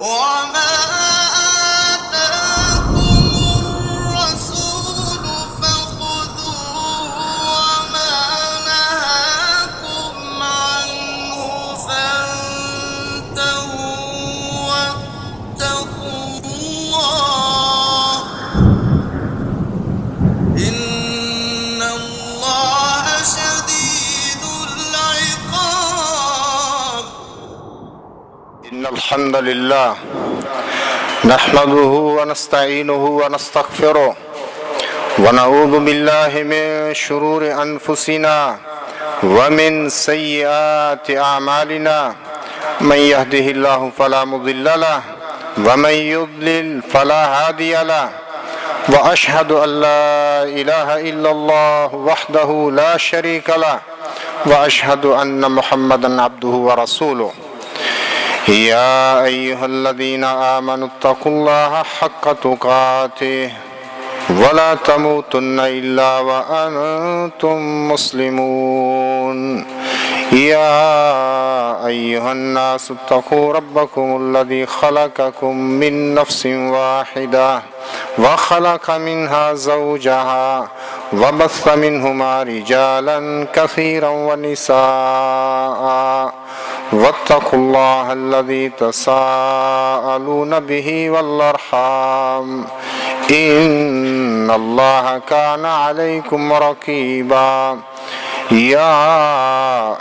وما آتاكم الرسول فخذوه وما نهاكم عنه فانتهوا واتقوا الله إن الله شديد العقاب. إن الحمد لله نحمده ونستعينه ونستغفره ونعوذ بالله من شرور أنفسنا ومن سيئات أعمالنا من يهده الله فلا مضل له ومن يضلل فلا هادي له وأشهد أن لا إله إلا الله وحده لا شريك له وأشهد أن محمدا عبده ورسوله. يا أيها الذين آمنوا اتقوا الله حق تقاته ولا تموتن إلا وأنتم مسلمون. يا أيها الناس اتقوا ربكم الذي خلقكم من نفس واحدة وخلق منها زوجها وبث منهما رجالا كثيرا ونساء واتقوا الله الذي تساءلون به والأرحام إن الله كان عليكم رقيبا. يا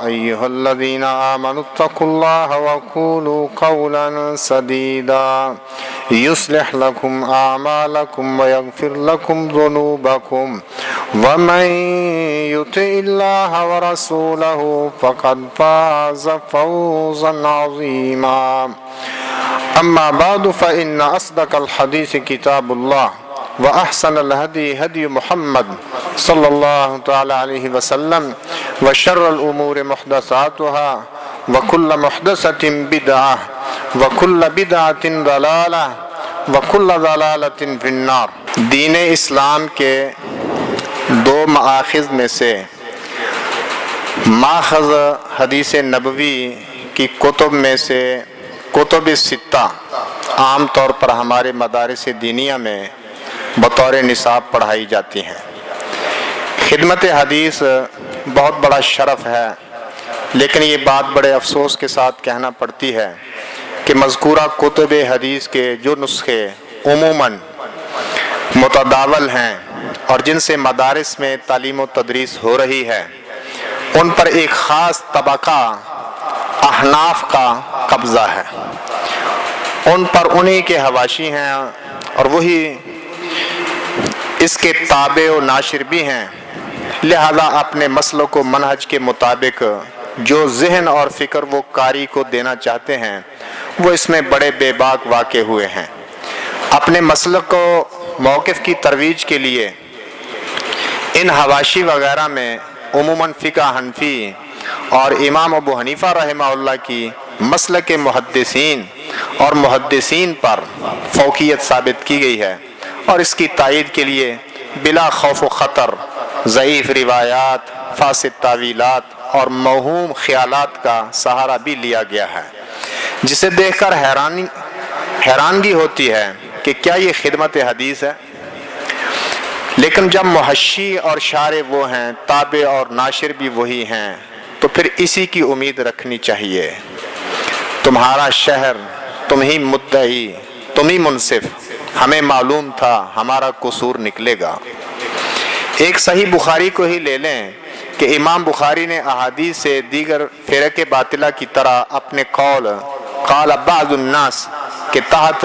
أيها الذين آمنوا اتقوا الله وقولوا قولا سديدا يصلح لكم أعمالكم ويغفر لكم ذنوبكم ومن يطع الله ورسوله فقد فاز فوزا عظيما. أما بعد فإن أصدق الحديث كتاب الله وأحسن الهدي هدي محمد صلى الله تعالى عليه وسلم وشر الأمور محدثاتها وكل محدثة بدعة وكل بدعة ضلالة وكل ضلالة في النار. دین اسلام کے دو مآخذ میں سے ماخذ حدیث نبوی کی کتب میں سے کتب ستہ عام طور پر ہمارے مدارس دینیہ میں بطور نصاب پڑھائی جاتی ہیں. خدمت حدیث بہت بڑا شرف ہے، لیکن یہ بات بڑے افسوس کے ساتھ کہنا پڑتی ہے کہ مذکورہ کتب حدیث کے جو نسخے عموماً متداول ہیں اور جن سے مدارس میں تعلیم و تدریس ہو رہی ہے، ان پر ایک خاص طبقہ احناف کا قبضہ ہے. ان پر انہی کے حواشی ہیں اور وہی اس کے تابع و ناشر بھی ہیں. لہذا اپنے مسلک و منہج کے مطابق جو ذہن اور فکر وہ قاری کو دینا چاہتے ہیں وہ اس میں بڑے بے باک واقع ہوئے ہیں. اپنے مسلک و موقف کی ترویج کے لیے ان حواشی وغیرہ میں عموماً فقہ حنفی اور امام ابو حنیفہ رحمہ اللہ کی مسلک محدثین اور محدثین پر فوقیت ثابت کی گئی ہے، اور اس کی تائید کے لیے بلا خوف و خطر ضعیف روایات، فاسد تعویلات اور موہوم خیالات کا سہارا بھی لیا گیا ہے، جسے دیکھ کر حیرانگی ہوتی ہے کہ کیا یہ خدمت حدیث ہے؟ لیکن جب محشی اور شارع وہ ہیں، تابع اور ناشر بھی وہی ہیں، تو پھر اسی کی امید رکھنی چاہیے. تمہارا شہر، تم ہی مدعی، تم ہی منصف، ہمیں معلوم تھا ہمارا قصور نکلے گا. ایک صحیح بخاری کو ہی لے لیں کہ امام بخاری نے احادیث سے دیگر فرق باطلہ کی طرح اپنے قول قال بعض الناس کے تحت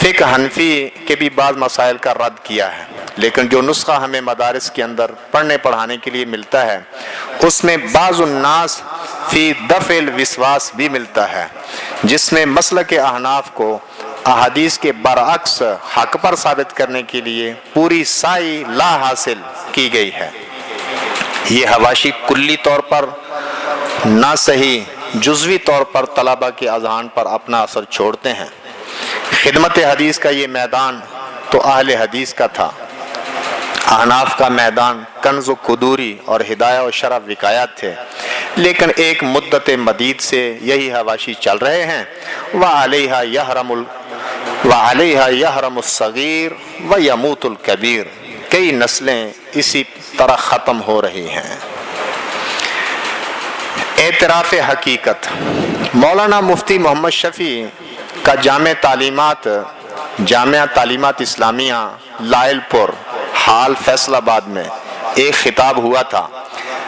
فقہ حنفی کے بھی بعض مسائل کا رد کیا ہے. لیکن جو نسخہ ہمیں مدارس کے اندر پڑھنے پڑھانے کے لیے ملتا ہے اس میں بعض الناس فی دفع الوسواس بھی ملتا ہے، جس میں مسلک احناف کو احادیث کے برعکس حق پر ثابت کرنے کے لیے پوری سائی لا حاصل کی گئی ہے. یہ حواشی کلی طور پر نہ صحیح، جزوی طور پر طلبہ کے اذہان پر اپنا اثر چھوڑتے ہیں. خدمت حدیث کا یہ میدان تو اہل حدیث کا تھا، احناف کا میدان کنز و قدوری اور ہدایہ و شرف وقایات تھے، لیکن ایک مدت مدید سے یہی حواشی چل رہے ہیں۔ وَعَلَيْهَا يَحْرَمُ الصَّغِيرُ وَيَمُوتُ الْكَبِيرُ، کئی نسلیں اسی طرح ختم ہو رہی ہیں۔ اعتراف حقیقت، مولانا مفتی محمد شفیع کا جامعہ تعلیمات اسلامیہ لائل پور حال فیصل آباد میں ایک خطاب ہوا تھا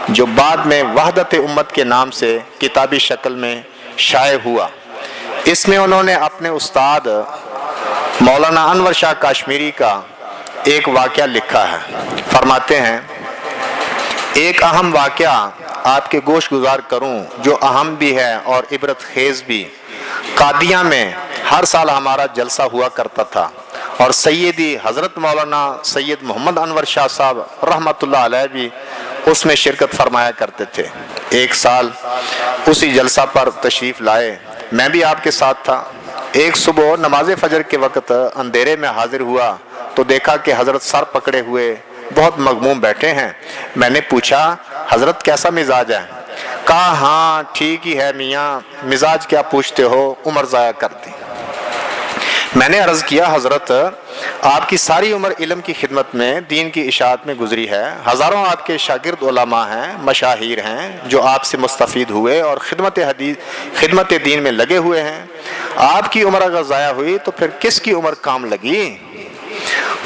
جو بعد میں وحدت امت کے نام سے کتابی شکل میں شائع ہوا۔ اس میں انہوں نے اپنے استاد مولانا انور شاہ کاشمیری کا ایک واقعہ لکھا ہے۔ فرماتے ہیں، ایک اہم واقعہ آپ کے گوش گزار کروں جو اہم بھی ہے اور عبرت خیز بھی۔ قادیاں میں ہر سال ہمارا جلسہ ہوا کرتا تھا اور سیدی حضرت مولانا سید محمد انور شاہ صاحب رحمۃ اللہ علیہ بھی اس میں شرکت فرمایا کرتے تھے۔ ایک سال اسی جلسہ پر تشریف لائے، میں بھی آپ کے ساتھ تھا۔ ایک صبح نماز فجر کے وقت اندھیرے میں حاضر ہوا تو دیکھا کہ حضرت سر پکڑے ہوئے بہت مغموم بیٹھے ہیں۔ میں نے پوچھا، حضرت کیسا مزاج ہے؟ کہا، ہاں ٹھیک ہی ہے میاں، مزاج کیا پوچھتے ہو، عمر ضائع کر دی۔ میں نے عرض کیا، حضرت آپ کی ساری عمر علم کی خدمت میں، دین کی اشاعت میں گزری ہے، ہزاروں آپ کے شاگرد علماء ہیں، مشاہیر ہیں جو آپ سے مستفید ہوئے اور خدمت دین میں لگے ہوئے ہیں۔ آپ کی عمر اگر ضائع ہوئی تو پھر کس کی عمر کام لگی؟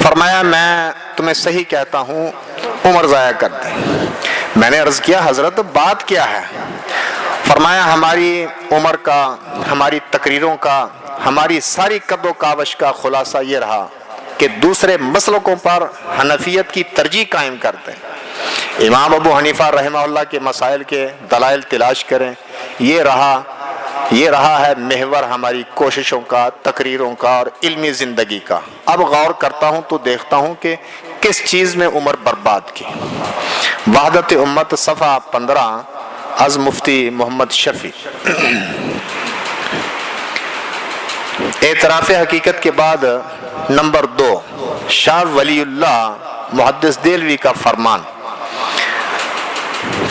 فرمایا، میں تمہیں صحیح کہتا ہوں، عمر ضائع کر دی۔ میں نے عرض کیا، حضرت بات کیا ہے؟ فرمایا، ہماری عمر کا، ہماری تقریروں کا، ہماری ساری قد و کاوش کا خلاصہ یہ رہا کہ دوسرے مسلکوں پر حنفیت کی ترجیح قائم کرتے ہیں۔ امام ابو حنیفہ رحمہ اللہ کے مسائل کے دلائل تلاش کریں، یہ رہا ہے محور ہماری کوششوں کا، تقریروں کا اور علمی زندگی کا۔ اب غور کرتا ہوں تو دیکھتا ہوں کہ کس چیز میں عمر برباد کی۔ وحدت امت صفحہ 15 از مفتی محمد شفیع۔ اعتراف حقیقت کے بعد نمبر 2، شاہ ولی اللہ محدث دہلوی کا فرمان،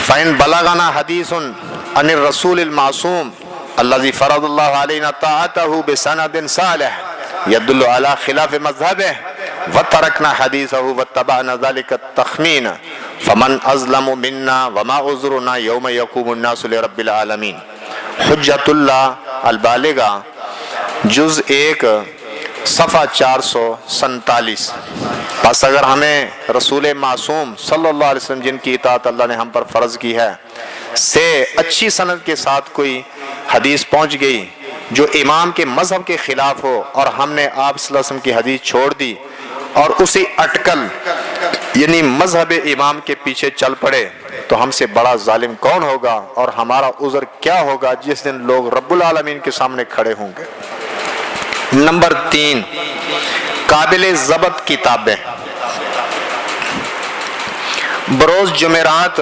فَإِن بَلَغَنَا حَدِيثٌ عَنِ الرَّسُولِ الْمَعْصُومِ الَّذِي فَرَضَ اللَّهُ عَلَيْنَا طَاعَتَهُ بِسَنَدٍ صَالِحٍ يَدُلُّ عَلَى خِلَافِ مَذْهَبِهِ وَتَرَكْنَا حَدِيثَهُ وَاتَّبَعْنَا ذَلِكَ التَّخْمِينَ فَمَنْ أَظْلَمُ مِنَّا وَمَا عُذْرُنَا يَوْمَ يَقُومُ النَّاسُ لِرَبِّ الْعَالَمِينَ۔ حجت اللہ البالغہ جز 1 صفحہ 447۔ پس اگر ہمیں رسول معصوم صلی اللہ علیہ وسلم جن کی اطاعت اللہ نے ہم پر فرض کی ہے سے اچھی سند کے ساتھ کوئی حدیث پہنچ گئی جو امام کے مذہب کے خلاف ہو اور ہم نے آپ صلی اللہ علیہ وسلم کی حدیث چھوڑ دی اور اسی اٹکل یعنی مذہب امام کے پیچھے چل پڑے تو ہم سے بڑا ظالم کون ہوگا اور ہمارا عذر کیا ہوگا جس دن لوگ رب العالمین کے سامنے کھڑے ہوں گے۔ نمبر 3، قابل ضبط کتابیں۔ بروز جمعرات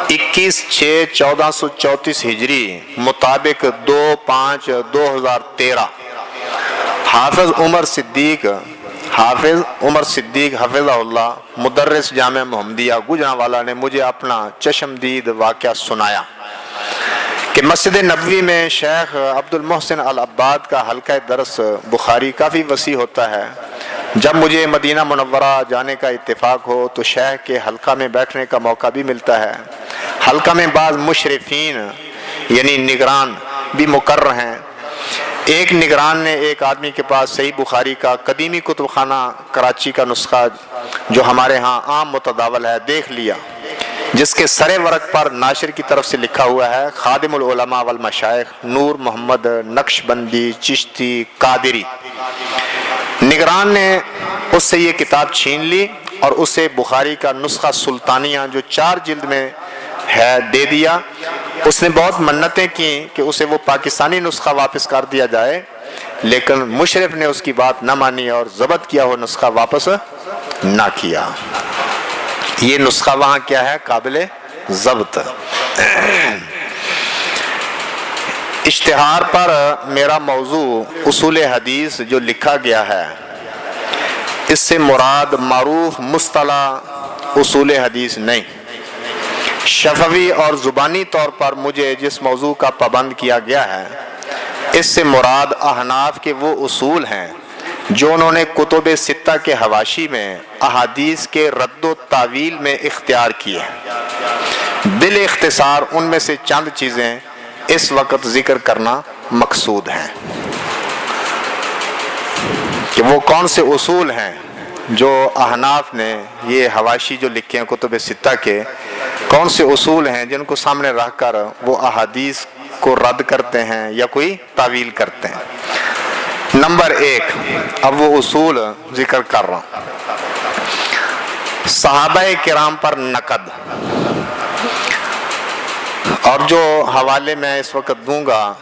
21/6/1434 ہجری مطابق 2/5/2013 حافظ عمر صدیق حفظہ اللہ مدرس جامعہ محمدیہ گوجرانوالہ نے مجھے اپنا چشمدید واقعہ سنایا کہ مسجد نبوی میں شیخ عبد المحسن العباد کا حلقہ درس بخاری کافی وسیع ہوتا ہے۔ جب مجھے مدینہ منورہ جانے کا اتفاق ہو تو شیخ کے حلقہ میں بیٹھنے کا موقع بھی ملتا ہے۔ حلقہ میں بعض مشرفین یعنی نگران بھی مقرر ہیں۔ ایک نگران نے ایک آدمی کے پاس صحیح بخاری کا قدیمی کتب خانہ کراچی کا نسخہ جو ہمارے ہاں عام متداول ہے دیکھ لیا، جس کے سر ورق پر ناشر کی طرف سے لکھا ہوا ہے خادم العلماء والمشائخ نور محمد نقشبندی چشتی قادری۔ نگران نے اس سے یہ کتاب چھین لی اور اسے بخاری کا نسخہ سلطانیہ جو 4 جلد میں ہے دے دیا۔ اس نے بہت منتیں کی کہ اسے وہ پاکستانی نسخہ واپس کر دیا جائے، لیکن مشرف نے اس کی بات نہ مانی اور ضبط کیا ہوا نسخہ واپس نہ کیا۔ یہ نسخہ وہاں کیا ہے؟ قابل ضبط۔ اشتہار پر میرا موضوع اصول حدیث جو لکھا گیا ہے، اس سے مراد معروف مصطلح اصول حدیث نہیں. شفوی اور زبانی طور پر مجھے جس موضوع کا پابند کیا گیا ہے اس سے مراد احناف کے وہ اصول ہیں جو انہوں نے کتب ستہ کے حواشی میں احادیث کے رد و تعویل میں اختیار کیے ہیں. بالاختصار ان میں سے چند چیزیں اس وقت ذکر کرنا مقصود ہیں کہ وہ کون سے اصول ہیں جو احناف نے یہ حواشی جو لکھے ہیں کتب ستہ کے، کون سے اصول ہیں جن کو سامنے رکھ کر وہ احادیث کو رد کرتے ہیں یا کوئی تعویل کرتے ہیں. نمبر 1، اب وہ اصول ذکر کر رہا ہوں. صحابہ کرام پر نقد، اور جو حوالے میں اس وقت دوں گا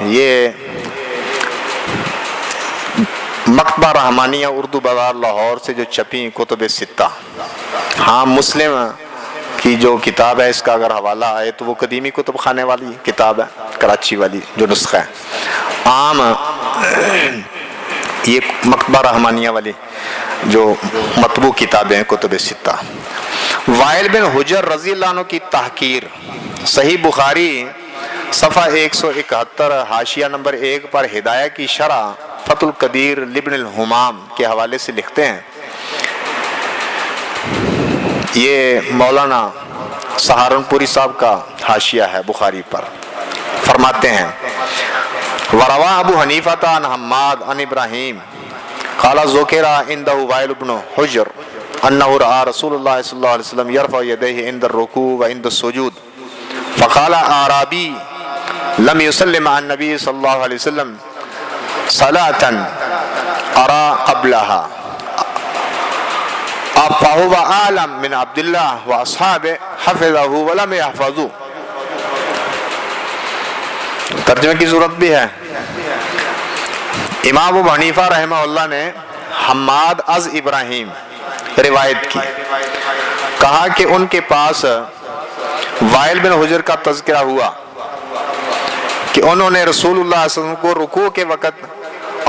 یہ مکتبہ رحمانیہ اردو بازار لاہور سے جو چھپی کتب ستہ. ہاں مسلم کی جو کتاب ہے اس کا اگر حوالہ آئے تو وہ قدیمی کتب خانے والی کتاب ہے، کراچی والی جو نسخہ ہے. عام یہ مکتبہ رحمانیہ والی جو مطبوع کتابیں ہیں کتب ستہ. وائل بن حجر رضی اللہ عنہ کی تحقیر، صحیح بخاری صفحہ 171 حاشیہ نمبر 1 پر ہدایہ کی شرح فتح القدیر لابن الحمام کے حوالے سے لکھتے ہیں. یہ مولانا سہارنپوری صاحب کا حاشیہ ہے بخاری پر. فرماتے ہیں وَرَوَى أَبُو حَنِيفَةَ عَنْ حَمَّادَ عَنْ إِبْرَاهِيمَ قَالَ ذُكِرَ عِنْدَهُ وَائِلُ بْنُ حُجْرٍ أَنَّهُ رَأَى رسول الله صلى الله عليه وسلم يرفع يديه عند الركوع وعند السجود فقال أعرابي لم يسلم عن النبي صلى الله عليه وسلم صلاة أرى قبلها فهو أعلم من عبد الله وأصحابه حفظه ولم يحفظه. ترجمے کی ضرورت بھی ہے. امام ابو حنیفہ رحمہ اللہ نے حماد از ابراہیم روایت کی، کہا کہ ان کے پاس وائل بن حجر کا تذکرہ ہوا کہ انہوں نے رسول اللہ صلی اللہ علیہ وسلم کو رکوع کے وقت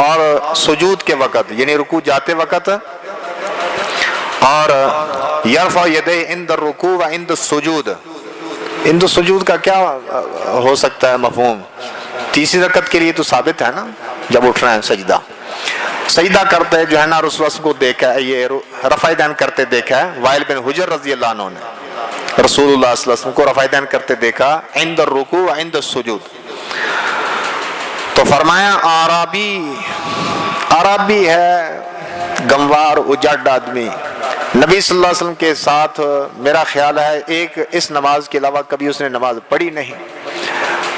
اور سجود کے وقت، یعنی رکوع جاتے وقت اور یرفع یدیہ عند الرکوع و عند السجود. عند السجود کا کیا ہو سکتا ہے مفہوم؟ تیسری رکعت کے لیے تو ثابت ہے نا، جب اٹھ رہے ہیں سجدہ کرتے جو ہے نا، رسول اللہ کو دیکھا ہے، یہ رفع دین کرتے دیکھا ہے وائل بن حجر رضی اللہ عنہ نے رسول اللہ صلی اللہ علیہ وسلم کو رفع دین کرتے دیکھا عند الرکوع و عند السجود. تو فرمایا عربی ہے گنوار اجڑ آدمی، نبی صلی اللہ علیہ وسلم کے ساتھ میرا خیال ہے ایک اس نماز کے علاوہ کبھی اس نے نماز پڑھی نہیں.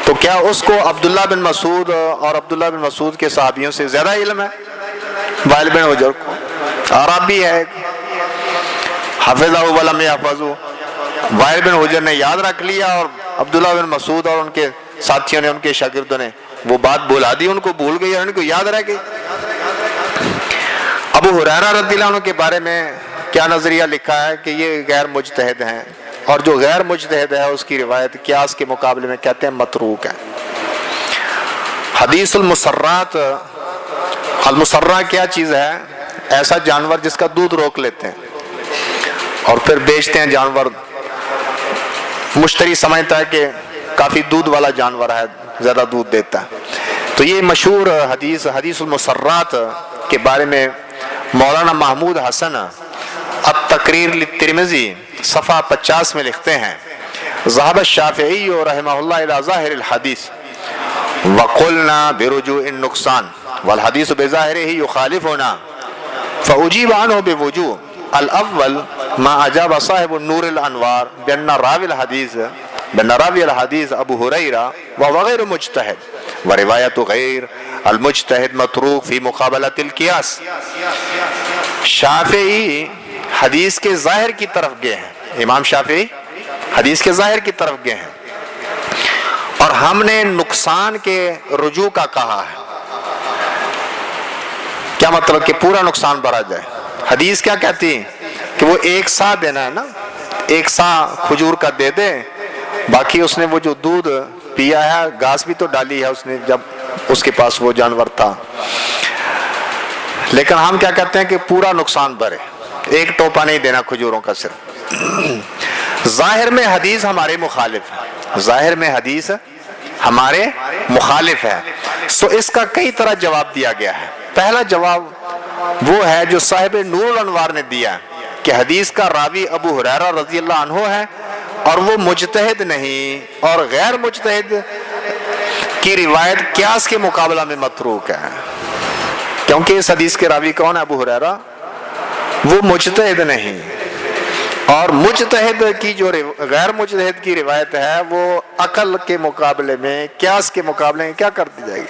تو کیا اس کو عبداللہ بن مسعود اور عبداللہ بن مسعود کے صحابیوں سے زیادہ علم ہے؟ وائل بن حجر کو عربی ہے، حفظہ ولم یحفظہ، وائل بن حجر نے یاد رکھ لیا اور عبداللہ بن مسعود اور ان کے ساتھیوں نے، ان کے شاگردوں نے وہ بات بلا دی، ان کو بھول گئی اور ان کو یاد رہ گئی. ابو ہریرہ رضی اللہ عنہ کے بارے میں کیا نظریہ لکھا ہے کہ یہ غیر مجتہد ہیں، اور جو غیر مجتہد ہے اس کی روایت قیاس کے مقابلے میں کہتے ہیں متروک ہے. حدیث المسرات، المسرہ کیا چیز ہے؟ ایسا جانور جس کا دودھ روک لیتے ہیں اور پھر بیچتے ہیں. جانور مشتری سمجھتا ہے کہ کافی دودھ والا جانور ہے، زیادہ دودھ دیتا ہے. تو یہ مشہور حدیث المسرات کے بارے میں مولانا محمود حسن التقریر للترمذی صفحہ 50 میں لکھتے ہیں ذهب الشافعی رحمہ اللہ الى ظاہر الحدیث وقلنا برجوع النقصان والحدیث بظاہرہ یخالفنا فاجیب عنہ بوجوہ. الاول ما اجاب صاحب النور الانوار بان راوی الحدیث ابو ہریرہ وهو غیر مجتہد وروایت غیر المجتہد متروک فی مقابلۃ القیاس. شافعی حدیث کے ظاہر کی طرف گئے ہیں، امام شافعی حدیث کے ظاہر کی طرف گئے ہیں، اور ہم نے نقصان کے رجوع کا کہا ہے. کیا مطلب کہ پورا نقصان بھرا جائے؟ حدیث کیا کہتی ہے کہ وہ ایک سا دینا ہے نا، ایک سا کھجور کا دے دے، باقی اس نے وہ جو دودھ پیا ہے، گھاس بھی تو ڈالی ہے اس نے جب اس کے پاس وہ جانور تھا. لیکن ہم کیا کہتے ہیں کہ پورا نقصان بھرے، ایک ٹوپا نہیں دینا کھجوروں کا صرف. ظاہر میں حدیث ہمارے مخالف ہے، ظاہر میں حدیث ہمارے مخالف ہے، تو اس کا کئی طرح جواب دیا گیا ہے۔ پہلا جواب وہ ہے جو صاحب نور الانوار نے دیا کہ حدیث کا راوی ابو ہریرہ رضی اللہ عنہ ہے اور وہ مجتہد نہیں، اور غیر مجتہد کی روایت قیاس کے مقابلہ میں متروک ہے، کیونکہ اس حدیث کے راوی کون ہے؟ ابو ہریرہ، وہ مجتہد نہیں، اور مجتہد کی جو غیر مجتہد کی روایت ہے وہ عقل کے مقابلے میں، قیاس کے مقابلے میں کیا کر دی جائے گی؟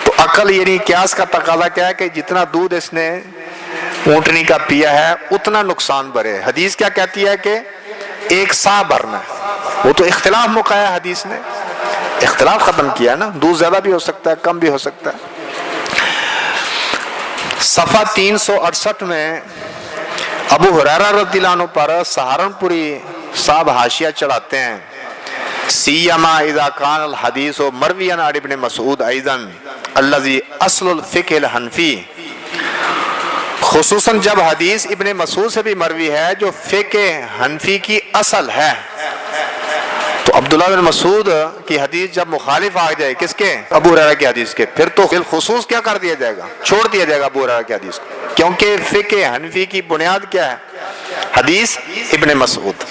تو عقل یعنی قیاس کا تقاضا کیا ہے کہ جتنا دودھ اس نے اونٹنی کا پیا ہے اتنا نقصان بھرے۔ حدیث کیا کہتی ہے کہ ایک سا بھرنا ہے، وہ تو اختلاف مقایا حدیث نے، اختلاف ختم کیا نا، دودھ زیادہ بھی ہو سکتا ہے کم بھی ہو سکتا ہے۔ صفحہ 368 میں ابو ہریرہ رضی اللہ عنہ پر سہارنپوری صاحب حاشیہ چڑھاتے ہیں، سیما اذا کان الحدیث مرویا عن ابن مسعود ایضا الذی اصل الفقہ الحنفی، خصوصاً جب حدیث ابن مسعود سے بھی مروی ہے جو فقہ حنفی کی اصل ہے۔ تو عبداللہ بن مسعود کی حدیث جب مخالف آ جائے کس کے؟ ابو ہریرہ کی حدیث کے، پھر تو بالخصوص کیا کر دیا جائے گا؟ چھوڑ دیا جائے گا ابو ہریرہ کی حدیث کو، کیونکہ فقہ حنفی کی بنیاد کیا ہے؟ حدیث ابن مسعود۔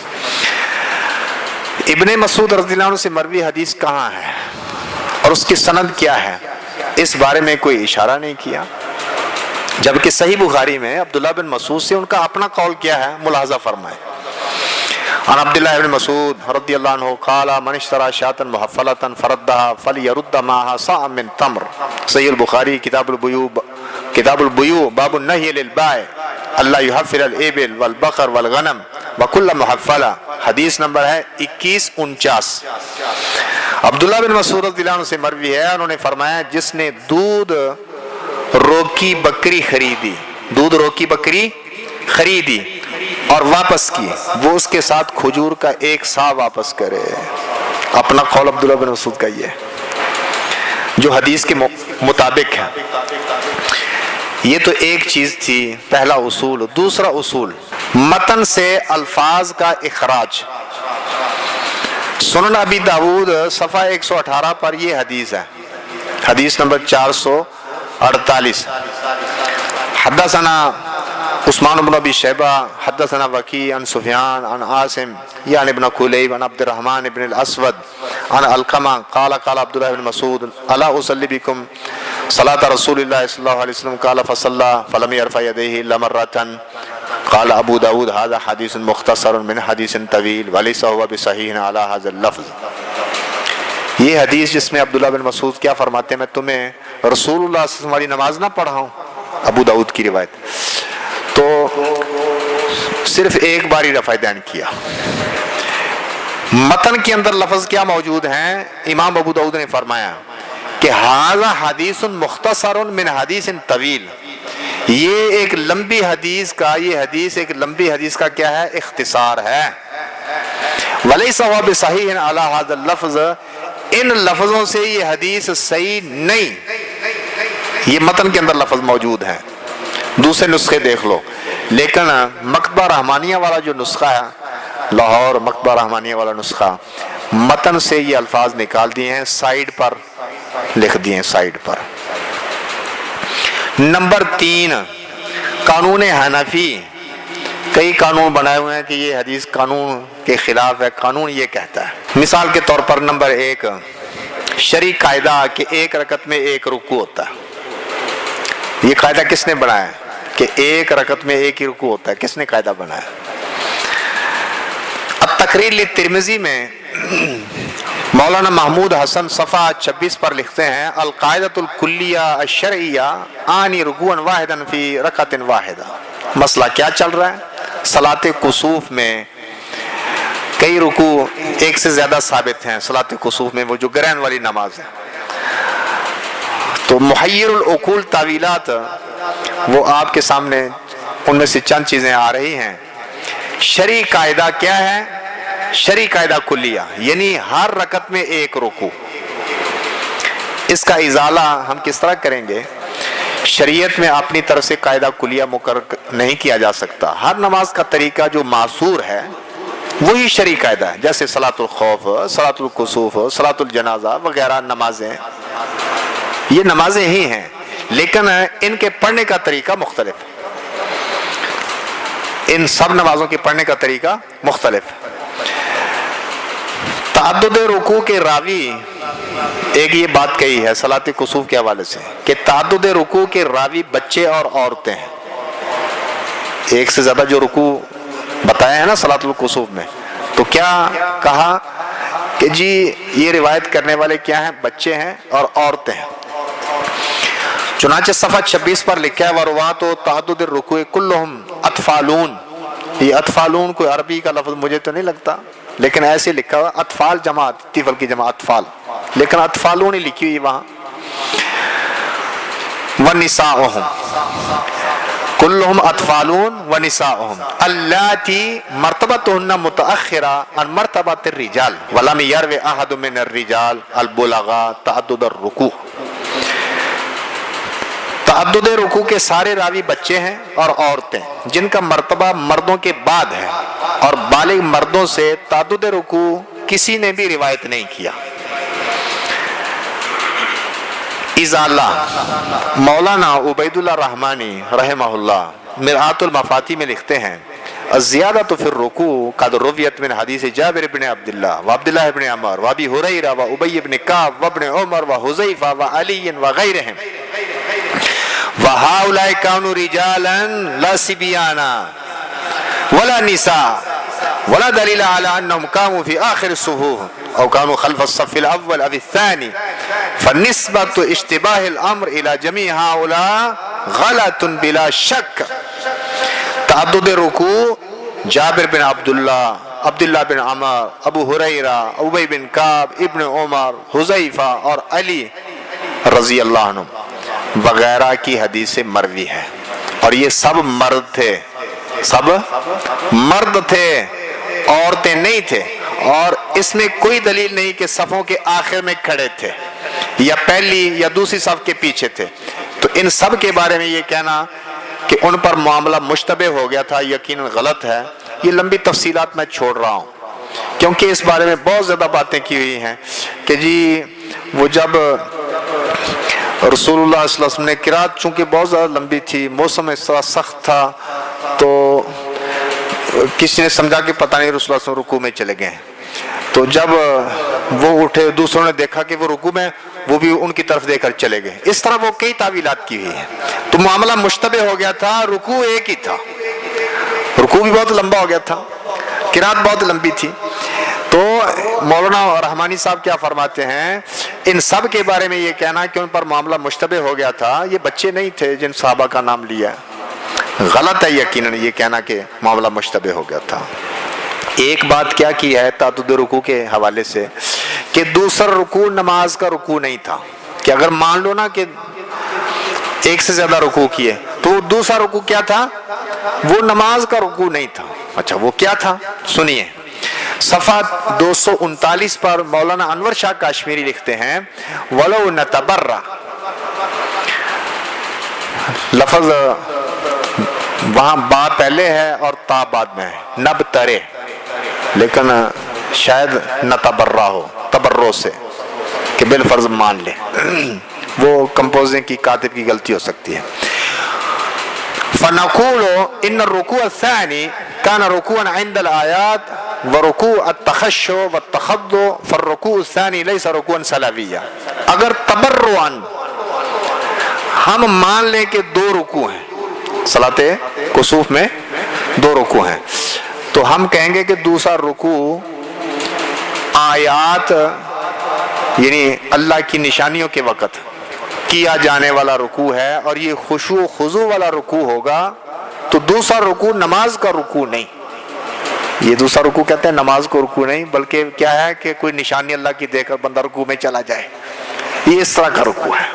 ابن مسعود رضی اللہ عنہ سے مروی حدیث کہاں ہے اور اس کی سند کیا ہے، اس بارے میں کوئی اشارہ نہیں کیا، جبکہ صحیح بخاری میں عبداللہ بن مسعود سے ان کا اپنا قول کیا ہے، ملاحظہ فرمائے۔ عن عبداللہ بن مسعود رضی اللہ عنہ قال من اشترى شاة محفلة فردها فليرد معها صاع من تمر، صحیح البخاری کتاب البیوع باب النہی للبائع اللہ یحفل الابل والبقر والغنم وکل محفلہ، حدیث نمبر ہے 2149۔ عبداللہ بن مسعود رضی اللہ عنہ سے مروی ہے، انہوں نے فرمایا جس نے دودھ روکی بکری خریدی، دودھ روکی بکری خریدی اور واپس کی، وہ اس کے ساتھ کھجور کا ایک سا واپس کرے۔ اپنا قول عبداللہ بن مسعود کا یہ جو حدیث کے مطابق ہے۔ یہ تو ایک چیز تھی، پہلا اصول۔ دوسرا اصول متن سے الفاظ کا اخراج۔ سنن ابی داود صفحہ 118 پر یہ حدیث ہے، حدیث نمبر 448۔ حدثنا عثمان بن ابی شیبہ حدثنا وکیع عن سفیان عن عاصم یعنی ابن کلیب عن عبد الرحمن بن الاسود عن علقمہ قال قال عبداللہ بن مسعود الا اصلی بکم صلاۃ رسول اللہ صلی اللہ علیہ وسلم قال فصلی فلم یرفع یدیہ الا مرۃ قال ابو داود هذا حدیث مختصر من حدیث طویل وليس هو بصحیح علی هذا اللفظ۔ یہ حدیث جس میں عبداللہ بن مسعود کیا فرماتے ہیں، میں تمہیں رسول اللہ صلی اللہ علیہ وسلم والی نماز نہ پڑھاؤں، ابو داود کی روایت، تو صرف ایک بار ہی رفع دین کیا۔ متن کے اندر لفظ کیا موجود ہیں؟ امام ابو داؤد نے فرمایا کہ ھذا حدیث مختصر من حدیث طویل، یہ ایک لمبی حدیث کا، یہ حدیث ایک لمبی حدیث کا کیا ہے؟ اختصار ہے۔ ولیس هو بصحیح علی ھذا اللفظ، ان لفظوں سے یہ حدیث صحیح نہیں، یہ متن کے اندر لفظ موجود ہیں، دوسرے نسخے دیکھ لو، لیکن مکتبہ رحمانیہ والا جو نسخہ ہے، لاہور مکتبہ رحمانیہ والا نسخہ، متن سے یہ الفاظ نکال دیے ہیں، سائیڈ پر لکھ دیے ہیں، سائیڈ پر۔ نمبر 3 قانون حنفی، کئی قانون بنائے ہوئے ہیں کہ یہ حدیث قانون کے خلاف ہے، قانون یہ کہتا ہے۔ مثال کے طور پر نمبر 1 شرعی قاعدہ کہ ایک رکعت میں ایک رکوع ہوتا ہے، یہ قاعدہ کس نے بنایا ہے کہ ایک رکعت میں ایک ہی رکوع ہوتا ہے؟ کس نے قاعدہ بنایا؟ التقریر للترمذی میں مولانا محمود حسن صفحہ 26 پر لکھتے ہیں القاعدۃ الکلیہ الشرعیہ آنی رکوعا واحدا فی رکعۃ واحدہ۔ مسئلہ کیا چل رہا ہے؟ صلاۃ کسوف میں کئی رکوع ایک سے زیادہ ثابت ہیں، صلاۃ کسوف میں وہ جو گرہن والی نماز ہے، تو محیر العقول تعویلات وہ آپ کے سامنے ان میں سے چند چیزیں آ رہی ہیں۔ شرعی قاعدہ کیا ہے؟ شرعی قاعدہ کلیہ یعنی ہر رکعت میں ایک رکوع، اس کا ازالہ ہم کس طرح کریں گے؟ شریعت میں اپنی طرف سے قاعدہ کلیہ مقرر نہیں کیا جا سکتا. ہر نماز کا طریقہ جو معصور ہے وہی شرعی قاعدہ ہے. جیسے صلاۃ الخوف، صلاۃ الکسوف، صلاۃ الجنازہ وغیرہ نمازیں، یہ نمازیں ہی ہیں لیکن ان کے پڑھنے کا طریقہ مختلف ہے. ان سب نمازوں کے پڑھنے کا طریقہ مختلف ہے. تعدد رکوع کے راوی، ایک یہ بات کہی ہے صلاۃ کسوف کے حوالے سے کہ تعدد رکوع کے راوی بچے اور عورتیں ہیں. ایک سے زیادہ جو رکوع بتایا ہے نا صلاۃ الکسوف میں، تو کیا کہا کہ جی یہ روایت کرنے والے کیا ہیں؟ بچے ہیں اور عورتیں ہیں. چنانچہ صفحہ 26 پر لکھا ہے وَرُوَاتُ تَعَدُّدِ الرُّكُوعِ كُلُّهُمْ اطفالون. یہ اطفالون کوئی عربی کا لفظ مجھے تو نہیں لگتا، لیکن ایسے لکھا ہوا اطفال جمع، طفل کی جمع اطفال، لیکن اطفالون ہی لکھی ہوئی وہاں. وَنِسَاؤُهُمْ كُلُّهُمْ اطفالون وَنِسَاؤُهُمْ اللَّاتِي مرتبتهن متأخرة عن مرتبة الرجال وَلَمْ يَرْوِ أَحَدٌ مِّنَ الرِّجَالِ الْبُلَغَاءَ تَعَدُّدَ الرُّكُوعِ. تعدد رکوع کے سارے راوی بچے ہیں اور عورتیں جن کا مرتبہ مردوں کے بعد ہے، اور بالغ مردوں سے تعدد رکوع کسی نے بھی روایت نہیں کیا. ازالہ مولانا عبید اللہ رحمانی رحمہ اللہ مرآت المفاتیح میں لکھتے ہیں الزیادۃ فی الرکوع قد رویت من حدیث جابر بن عبداللہ وعبداللہ بن عمر وابی ہریرہ وابی بن کعب وابن عمر وحذیفہ وعلی وغیرہم وَهَؤُلَاءِ كَانُوا رِجَالًا لَا صِبْيَانًا وَلَا نِسَاءً وَلَا دَلِيلَ عَلَىٰ أَنَّهُمْ كَانُوا فِي آخِرِ الصُّفُوفِ أَوْ كَانُوا خَلْفَ الصَّفِّ الْأَوَّلِ أَوِ الثَّانِي فَالنِّسْبَةُ اشْتِبَاهِ الْأَمْرِ إِلَىٰ جَمِيعِ هَؤُلَاءِ غَلَطٌ بِلَا شَكٍّ. تعدد رکوع جابر بن عبداللہ بن عمر، ابو ہریرہ، ابی بن کعب، ابن عمر، حذیفہ اور علی رضی اللہ عنہ وغیرہ کی حدیث مروی ہے. اور یہ سب مرد تھے، سب مرد تھے، عورتیں نہیں تھے. اور اس میں کوئی دلیل نہیں کہ صفوں کے آخر میں کھڑے تھے یا پہلی یا دوسری صف کے پیچھے تھے. تو ان سب کے بارے میں یہ کہنا کہ ان پر معاملہ مشتبہ ہو گیا تھا یقیناً غلط ہے. یہ لمبی تفصیلات میں چھوڑ رہا ہوں کیونکہ اس بارے میں بہت زیادہ باتیں کی ہوئی ہیں کہ جی وہ جب رسول اللہ صلی اللہ علیہ وسلم نے قرات چونکہ بہت زیادہ لمبی تھی، موسم اس طرح سخت تھا، تو کسی نے سمجھا کہ پتہ نہیں رسول اللہ صلی اللہ علیہ وسلم رکوع میں چلے گئے. تو جب وہ اٹھے دوسروں نے دیکھا کہ وہ رکوع میں، وہ بھی ان کی طرف دیکھ کر چلے گئے. اس طرح وہ کئی تعویلات کی ہوئی ہیں. تو معاملہ مشتبہ ہو گیا تھا، رکوع ایک ہی تھا، رکوع بھی بہت لمبا ہو گیا تھا، قرات بہت لمبی تھی. تو مولانا رحمانی صاحب کیا فرماتے ہیں ان سب کے بارے میں یہ کہنا کہ ان پر معاملہ مشتبہ ہو گیا تھا، یہ بچے نہیں تھے جن صحابہ کا نام لیا، غلط ہے یقیناً یہ کہنا کہ معاملہ مشتبہ ہو گیا تھا. ایک بات کیا کی ہے تعدد رکوع کے حوالے سے کہ دوسرا رکوع نماز کا رکوع نہیں تھا. کہ اگر مان لو نا کہ ایک سے زیادہ رکوع کیے تو دوسرا رکوع کیا تھا؟ وہ نماز کا رکوع نہیں تھا. اچھا وہ کیا تھا؟ سنیے صفحہ 239 پر مولانا انور شاہ کاشمیری لکھتے ہیں وَلَوْ نَتَبَرَّ، لفظ وہاں با پہلے ہے اور تا بعد میں ہے، نبترے، لیکن شاید نتبرہ ہو تبرو سے کہ بالفرض مان لے، وہ کمپوزنگ کی کاتب کی غلطی ہو سکتی ہے. فَنَقُولُ إِنَّ الرُّكُوعَ الثَّانِي كَانَ رُكُوعًا عِنْدَ الْآيَاتِ وَرُكُوعَ التَّخَشُّعِ وَالتَّخَضُّعِ فَالرُّكُوعُ الثَّانِي لَيْسَ رُكُوعًا سَلَوِيًّا. اگر تبرعاً ہم مان لیں کہ دو رکوع ہیں، صلاۃ کسوف میں دو رکوع ہیں، تو ہم کہیں گے کہ دوسرا رکوع آیات یعنی اللہ کی نشانیوں کے وقت کیا جانے والا رکوع ہے اور یہ خشوع و خضوع والا رکوع ہوگا. تو دوسرا رکوع نماز کا رکوع نہیں. یہ دوسرا رکوع کہتے ہیں نماز کو رکوع نہیں، بلکہ کیا ہے کہ کوئی نشانی اللہ کی دے کر بندہ رکوع میں چلا جائے، یہ اس طرح کا رکوع ہے.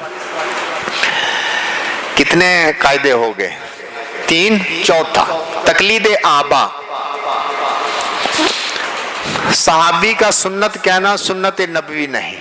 کتنے قاعدے ہو گئے؟ 3. چوتھا تقلید آبا، صحابی کا سنت کہنا سنت نبوی نہیں.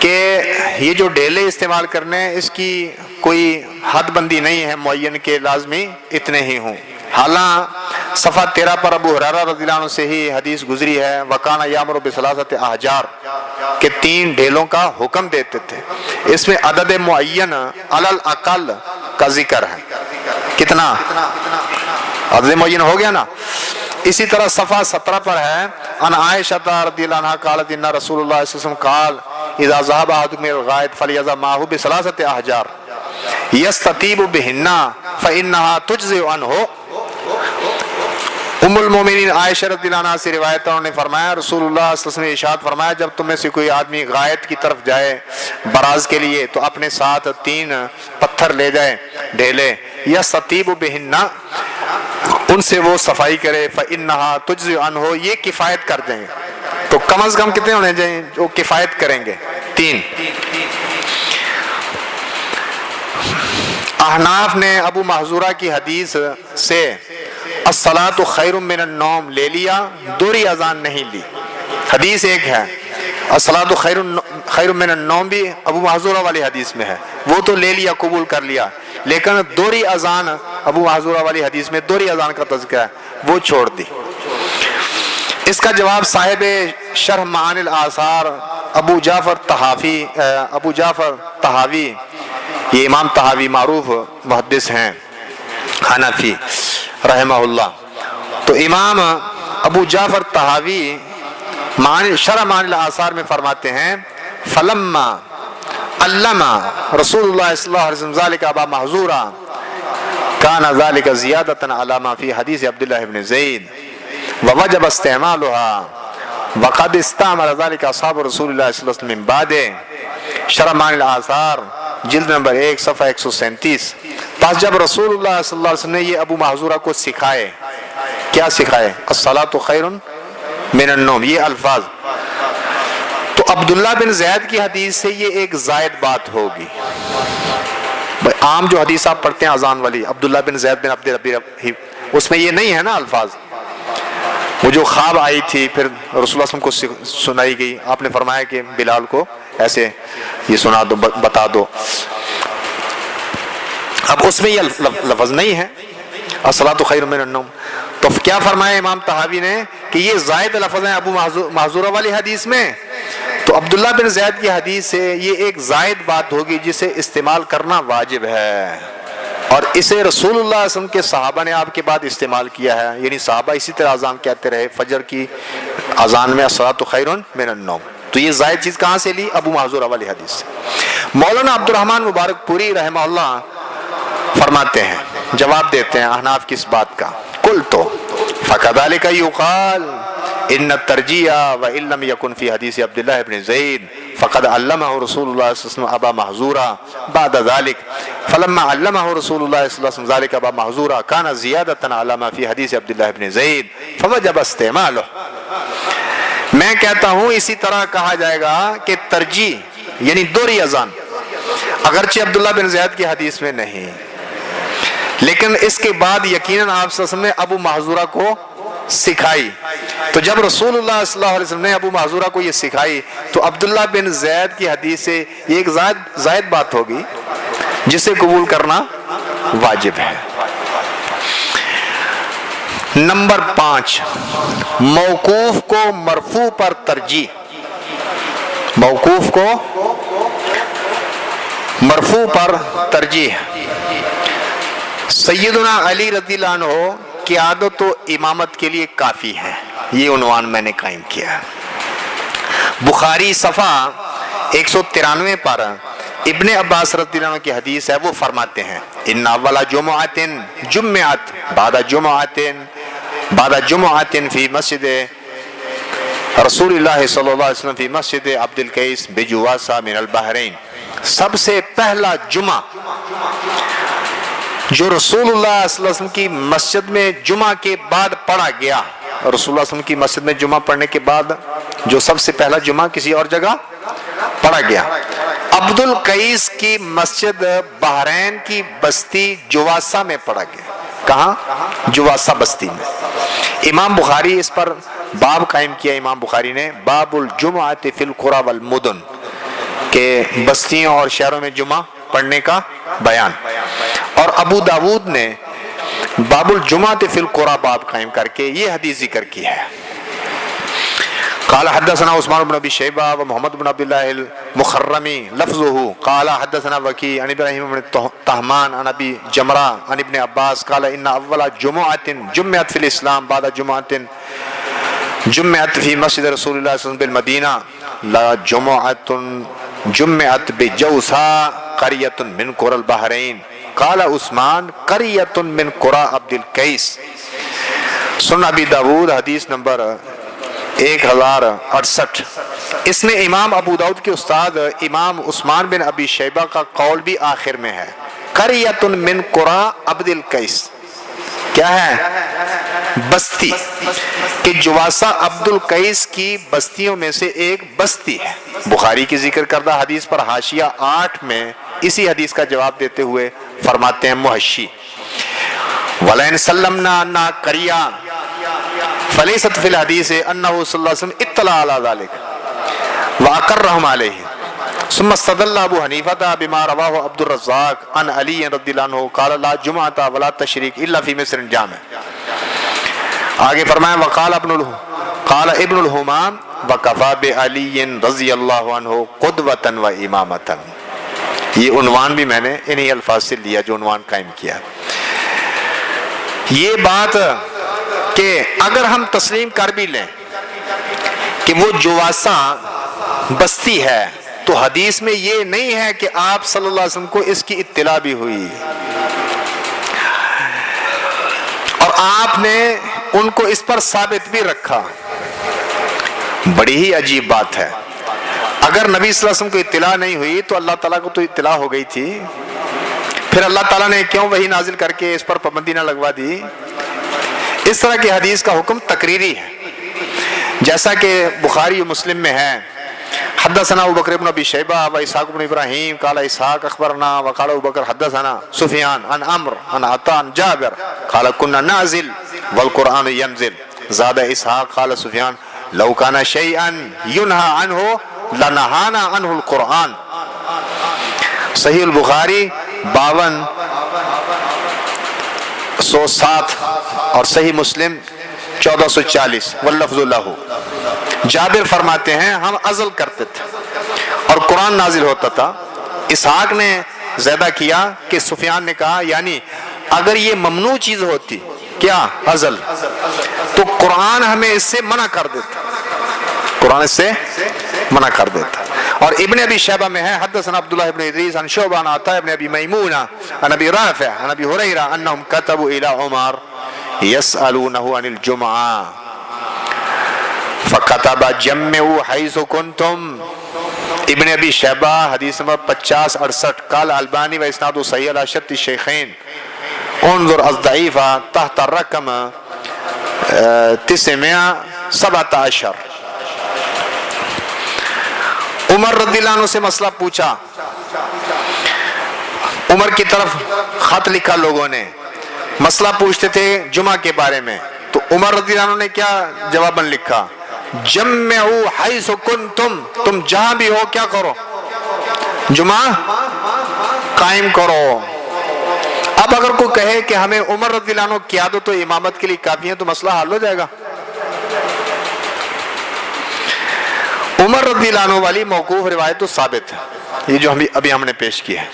کہ یہ جو ڈھیلے استعمال کرنے ہیں اس کی کوئی حد بندی نہیں ہے معین کے لازمی اتنے ہی ہوں. حالانکہ صفحہ 13 پر ابو ہریرہ رضی اللہ عنہ سے ہی حدیث گزری ہے وَكَانَ يَأْمُرُ بِثَلَاثَةِ أَحْجَارٍ کہ 3 ڈھیلوں کا حکم دیتے تھے. اس میں عدد معین علی الاقل کا ذکر ہے. کتنا عدد معین ہو گیا نا. اسی طرح صفحہ 17 پر ہے ان عائشہ رضی اللہ عنہا قالت ان رسول اللہ صلی اللہ علیہ وسلم قال اذا ذهب احدكم الى الغائط فليذهب معه بثلاثه احجار يستطيب بهن فانها تجزئ عنه. ام المومنین عائشہ رضی اللہ عنہا سے روایت ہے، انہوں نے فرمایا رسول اللہ صلی اللہ علیہ وسلم نے ارشاد فرمایا جب تم میں سے کوئی آدمی غائط کی طرف جائے براز کے لیے تو اپنے ساتھ 3 پتھر لے جائے ڈھیلے یا سطیب بہن ان سے وہ صفائی کرے فإنہا تجزئ عنہ یہ کفایت کر دیں گے. تو کم از کم کتنے ہونے چاہیے جو کفایت کریں گے؟ 3. احناف نے ابو محذورہ کی حدیث سے الصلاۃ خیر من النوم لے لیا، دوہری اذان نہیں لی. حدیث ایک ہے الصلاۃ خیر من النوم بھی ابو محذورہ والی حدیث میں ہے، وہ تو لے لیا قبول کر لیا، لیکن دوہری اذان ابو محذورہ والی حدیث میں دوہری اذان کا تذکرہ ہے وہ چھوڑ دی. اس کا جواب صاحب شرح معانی الاثار ابو جعفر طحاوی یہ امام طحاوی معروف محدث ہیں حنفی رحمہ اللہ. تو امام ابو جعفر طحاوی شرح معانی الاثار میں فرماتے ہیں فلما علم رسول اللہ صلی اللہ علیہ وسلم ذلك ابا محذورہ كان ذلك زیادۃ علی ما فی حدیث عبداللہ بن زید ووجب استعمالها وقد استعمل ذلك اصحاب رسول اللہ صلی اللہ علیہ وسلم من بعد. شرح معانی الاثار جلد نمبر 1 صفحہ 137. پس جب رسول اللہ صلی اللہ علیہ وسلم نے یہ ابو محذورہ کو سکھائے، کیا سکھائے؟ الصلاۃ خیر من النوم یہ الفاظ، تو عبداللہ بن زید کی حدیث سے یہ ایک زائد بات ہوگی. عام جو حدیث آپ پڑھتے ہیں اذان والی عبداللہ بن زید بن عبد ربی اس میں یہ نہیں ہے نا الفاظ. وہ جو خواب آئی تھی پھر رسول اللہ صلی اللہ علیہ وسلم کو سنائی گئی، آپ نے فرمایا کہ بلال کو ایسے یہ سنا دو بتا دو. اب اس میں یہ لفظ نہیں ہے الصلاۃ خیر من النوم. تو کیا فرمایا امام طحاوی نے کہ یہ زائد لفظ ہیں ابو محذورہ والی حدیث میں، تو عبداللہ بن زید کی حدیث سے یہ ایک زائد بات ہوگی جسے استعمال کرنا واجب ہے، اور اسے رسول اللہ صلی اللہ علیہ وسلم کے صحابہ نے آپ کے بعد استعمال کیا ہے. یعنی صحابہ اسی طرح اذان کہتے رہے فجر کی اذان میں الصلاۃ خیر من النوم. تو یہ زائد چیز کہاں سے لی؟ ابو محذورہ والی حدیث سے. مولانا عبد الرحمن مبارک پوری رحمہ اللہ فرماتے ہیں، جواب دیتے ہیں احناف کی اس بات کا. قلت فكذلك يقال ان الترجیح وان لم يكن في حديث عبد الله بن زيد فقد علمه رسول الله صلی اللہ علیہ وسلم ابا محذورہ بعد ذلك فلما علمه رسول الله صلی اللہ علیہ وسلم ذلك ابا محذورہ كان زیادة على ما في حديث عبد الله بن زيد فوجب استعماله. میں کہتا ہوں اسی طرح کہا جائے گا کہ ترجیح یعنی دوہری اذان اگرچہ عبداللہ بن زید کی حدیث میں نہیں، لیکن اس کے بعد یقیناً آپ صلی اللہ علیہ وسلم نے ابو محذورہ کو سکھائی. تو جب رسول اللہ صلی اللہ علیہ وسلم نے ابو محذورہ کو یہ سکھائی تو عبداللہ بن زید کی حدیث سے یہ ایک زائد بات ہوگی جسے قبول کرنا واجب ہے. نمبر 5 موقوف کو مرفوع پر ترجیح. موقوف کو مرفوع پر ترجیح. سیدنا علی رضی اللہ عنہ قیادت و امامت کے لیے کافی ہے، یہ عنوان میں نے قائم کیا. بخاری صفحہ 193 پر ابن عباس رضی اللہ عنہ کی حدیث ہے، وہ فرماتے ہیں ان اول جمعۃ جمعت بعد جمعۃ فی مسجد رسول اللہ صلی اللہ علیہ وسلم فی مسجد عبد القیس بجواسہ من البحرین. سب سے پہلا جمعہ جو رسول اللہ صلی اللہ علیہ وسلم کی مسجد میں جمعہ کے بعد پڑھا گیا، رسول اللہ صلی اللہ علیہ وسلم کی مسجد میں جمعہ پڑھنے کے بعد جو سب سے پہلا جمعہ کسی اور جگہ پڑھا گیا، عبد القیس کی مسجد بحرین کی بستی جواسہ میں پڑھا گیا. کہاں؟ جواسہ بستی میں. امام بخاری اس پر باب قائم کیا. امام بخاری نے باب الجمعۃ فی القری والمدن، کہ بستیوں اور شہروں میں جمعہ پڑھنے کا بیان. اور ابو داود نے باب الجمعۃ فی القرى باب قائم کر کے یہ حدیث ذکر کی ہے. قال حدثنا عثمان بن ابي شيبه ومحمد بن عبد الله المخرمي لفظه قال حدثنا وكيع عن ابراهيم بن طهمان عن ابي جمره عن ابن عباس قال ان اول جمعه جمعت في الاسلام بعد جمعه جمعت في مسجد رسول الله صلى الله عليه وسلم بالمدينه لا جمعه جمعت بجوسا قريه من قرى البحرين قال عثمان قريه من قرى عبد القيس. سنن ابی داود حدیث نمبر 1068. اس میں امام ابو داؤد کے استاد امام عثمان بن ابی شیبہ کا قول بھی آخر میں ہے. قریۃ من قرى عبد القیس کیا ہے؟ بستی. کہ جواسہ عبد القیس کی بستیوں میں سے ایک بستی ہے. بخاری کی ذکر کردہ حدیث پر حاشیہ 8 میں اسی حدیث کا جواب دیتے ہوئے فرماتے ہیں محشی وَلَئِنْ سَلَّمْنَا أَنَّا قَرِيَةٌ فلیست فی الحدیث انہ صلی اللہ علیہ وسلم اطلع علی ذلك واقرهم علیہ. ثم استدل ابو حنیفہ بما رواه عبد الرزاق عن علی رضی اللہ عنہ قال لا جمعۃ ولا تشریق الا فی مصر جامع. آگے فرمایا وقال قال ابن الحمام وکفى بعلی رضی اللہ عنہ قدوۃ و امامۃ. یہ عنوان بھی میں نے انہی الفاظ سے لیا جو عنوان قائم کیا. یہ بات کہ اگر ہم تسلیم کر بھی لیں کہ وہ جواسہ بستی ہے تو حدیث میں یہ نہیں ہے کہ آپ صلی اللہ علیہ وسلم کو اس کی اطلاع بھی ہوئی اور آپ نے ان کو اس پر ثابت بھی رکھا. بڑی ہی عجیب بات ہے. اگر نبی صلی اللہ علیہ وسلم کو اطلاع نہیں ہوئی تو اللہ تعالیٰ کو تو اطلاع ہو گئی تھی. پھر اللہ تعالیٰ نے کیوں وحی نازل کر کے اس پر پابندی نہ لگوا دی؟ اس طرح کی حدیث کا حکم تقریری ہے جیسا کہ بخاری و مسلم میں ہے. حدثنا ابو بکر بن ابی شیبہ و اسحاق بن ابراہیم قال اسحاق اخبرنا وقال ابو بکر حدثنا سفیان عن عمرو عن عطاء عن جابر قال كنا نازل والقرآن ينزل زاد اسحاق قال سفیان لو كان شيئا ينهى عنه لنهانا عنه القرآن. صحیح البخاری 5207 اور صحیح مسلم 1440 واللفظ لہ. جابر فرماتے ہیں ہم عزل کرتے تھے اور قرآن نازل ہوتا تھا. اسحاق نے زیادہ کیا کہ سفیان نے کہا یعنی اگر یہ ممنوع چیز ہوتی کیا عزل تو قرآن ہمیں اس سے منع کر دیتا. قرآن اس سے منع کر دیتا. اور ابن ابی شیبہ میں ہے حدثنا عبداللہ ابن ادریس عن شعبہ عن عطاء ابن ابی میمونہ عن ابی رافع عن ابی ہریرہ انہم کتبوا الى عمر یسألونہ عن الجمعہ فکتب جمعوا حیث کنتم. ابن ابی شیبہ حدیث نمبر 5068. قال البانی و اسناد صحیح علی شرط الشیخین انظر الضعیفہ تحت الرقم 917. عمر رضی اللہ عنہ سے مسئلہ پوچھا. عمر کی طرف خط لکھا لوگوں نے, مسئلہ پوچھتے تھے جمعہ کے بارے میں, تو عمر رضی اللہ عنہ نے کیا جواباً لکھا؟ جمعوا حیث کنتم, تم جہاں بھی ہو کیا کرو, جمعہ قائم کرو. اب اگر کوئی کہے کہ ہمیں عمر رضی اللہ عنہ قیادت و امامت کے لیے کافی ہے تو مسئلہ حل ہو جائے گا. عمر رضی اللہ عنہ والی موقوف روایت تو ثابت ہے, یہ جو ابھی ہم نے پیش کی ہے.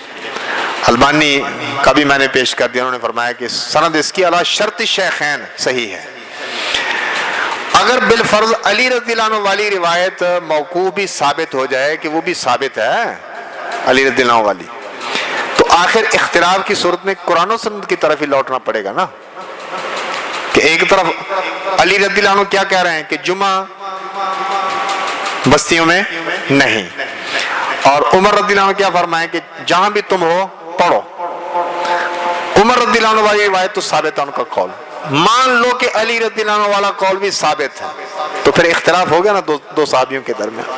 البانی کا بھی میں نے پیش کر دیا, انہوں نے فرمایا کہ سند اس کی علی شرط شیخین صحیح ہے. اگر بالفرض علی رضی اللہ عنہ والی روایت موقوف بھی ثابت ہو جائے کہ وہ بھی ثابت ہے علی رضی اللہ عنہ والی, تو آخر اختلاف کی صورت میں قرآن و سنت کی طرف ہی لوٹنا پڑے گا نا. کہ ایک طرف علی رضی اللہ عنہ کیا کہہ رہے ہیں کہ جمعہ بستیوں میں نہیں, اور عمر رضی اللہ عنہ کیا فرمائیں کہ جہاں بھی تم ہو پڑھو. عمر رضی اللہ عنہ والی روایت تو ثابت ہے ان کا قول. مان لو کہ علی رضی اللہ عنہ والا قول بھی ثابت ہے, تو پھر اختلاف ہو گیا نا دو صحابیوں کے درمیان.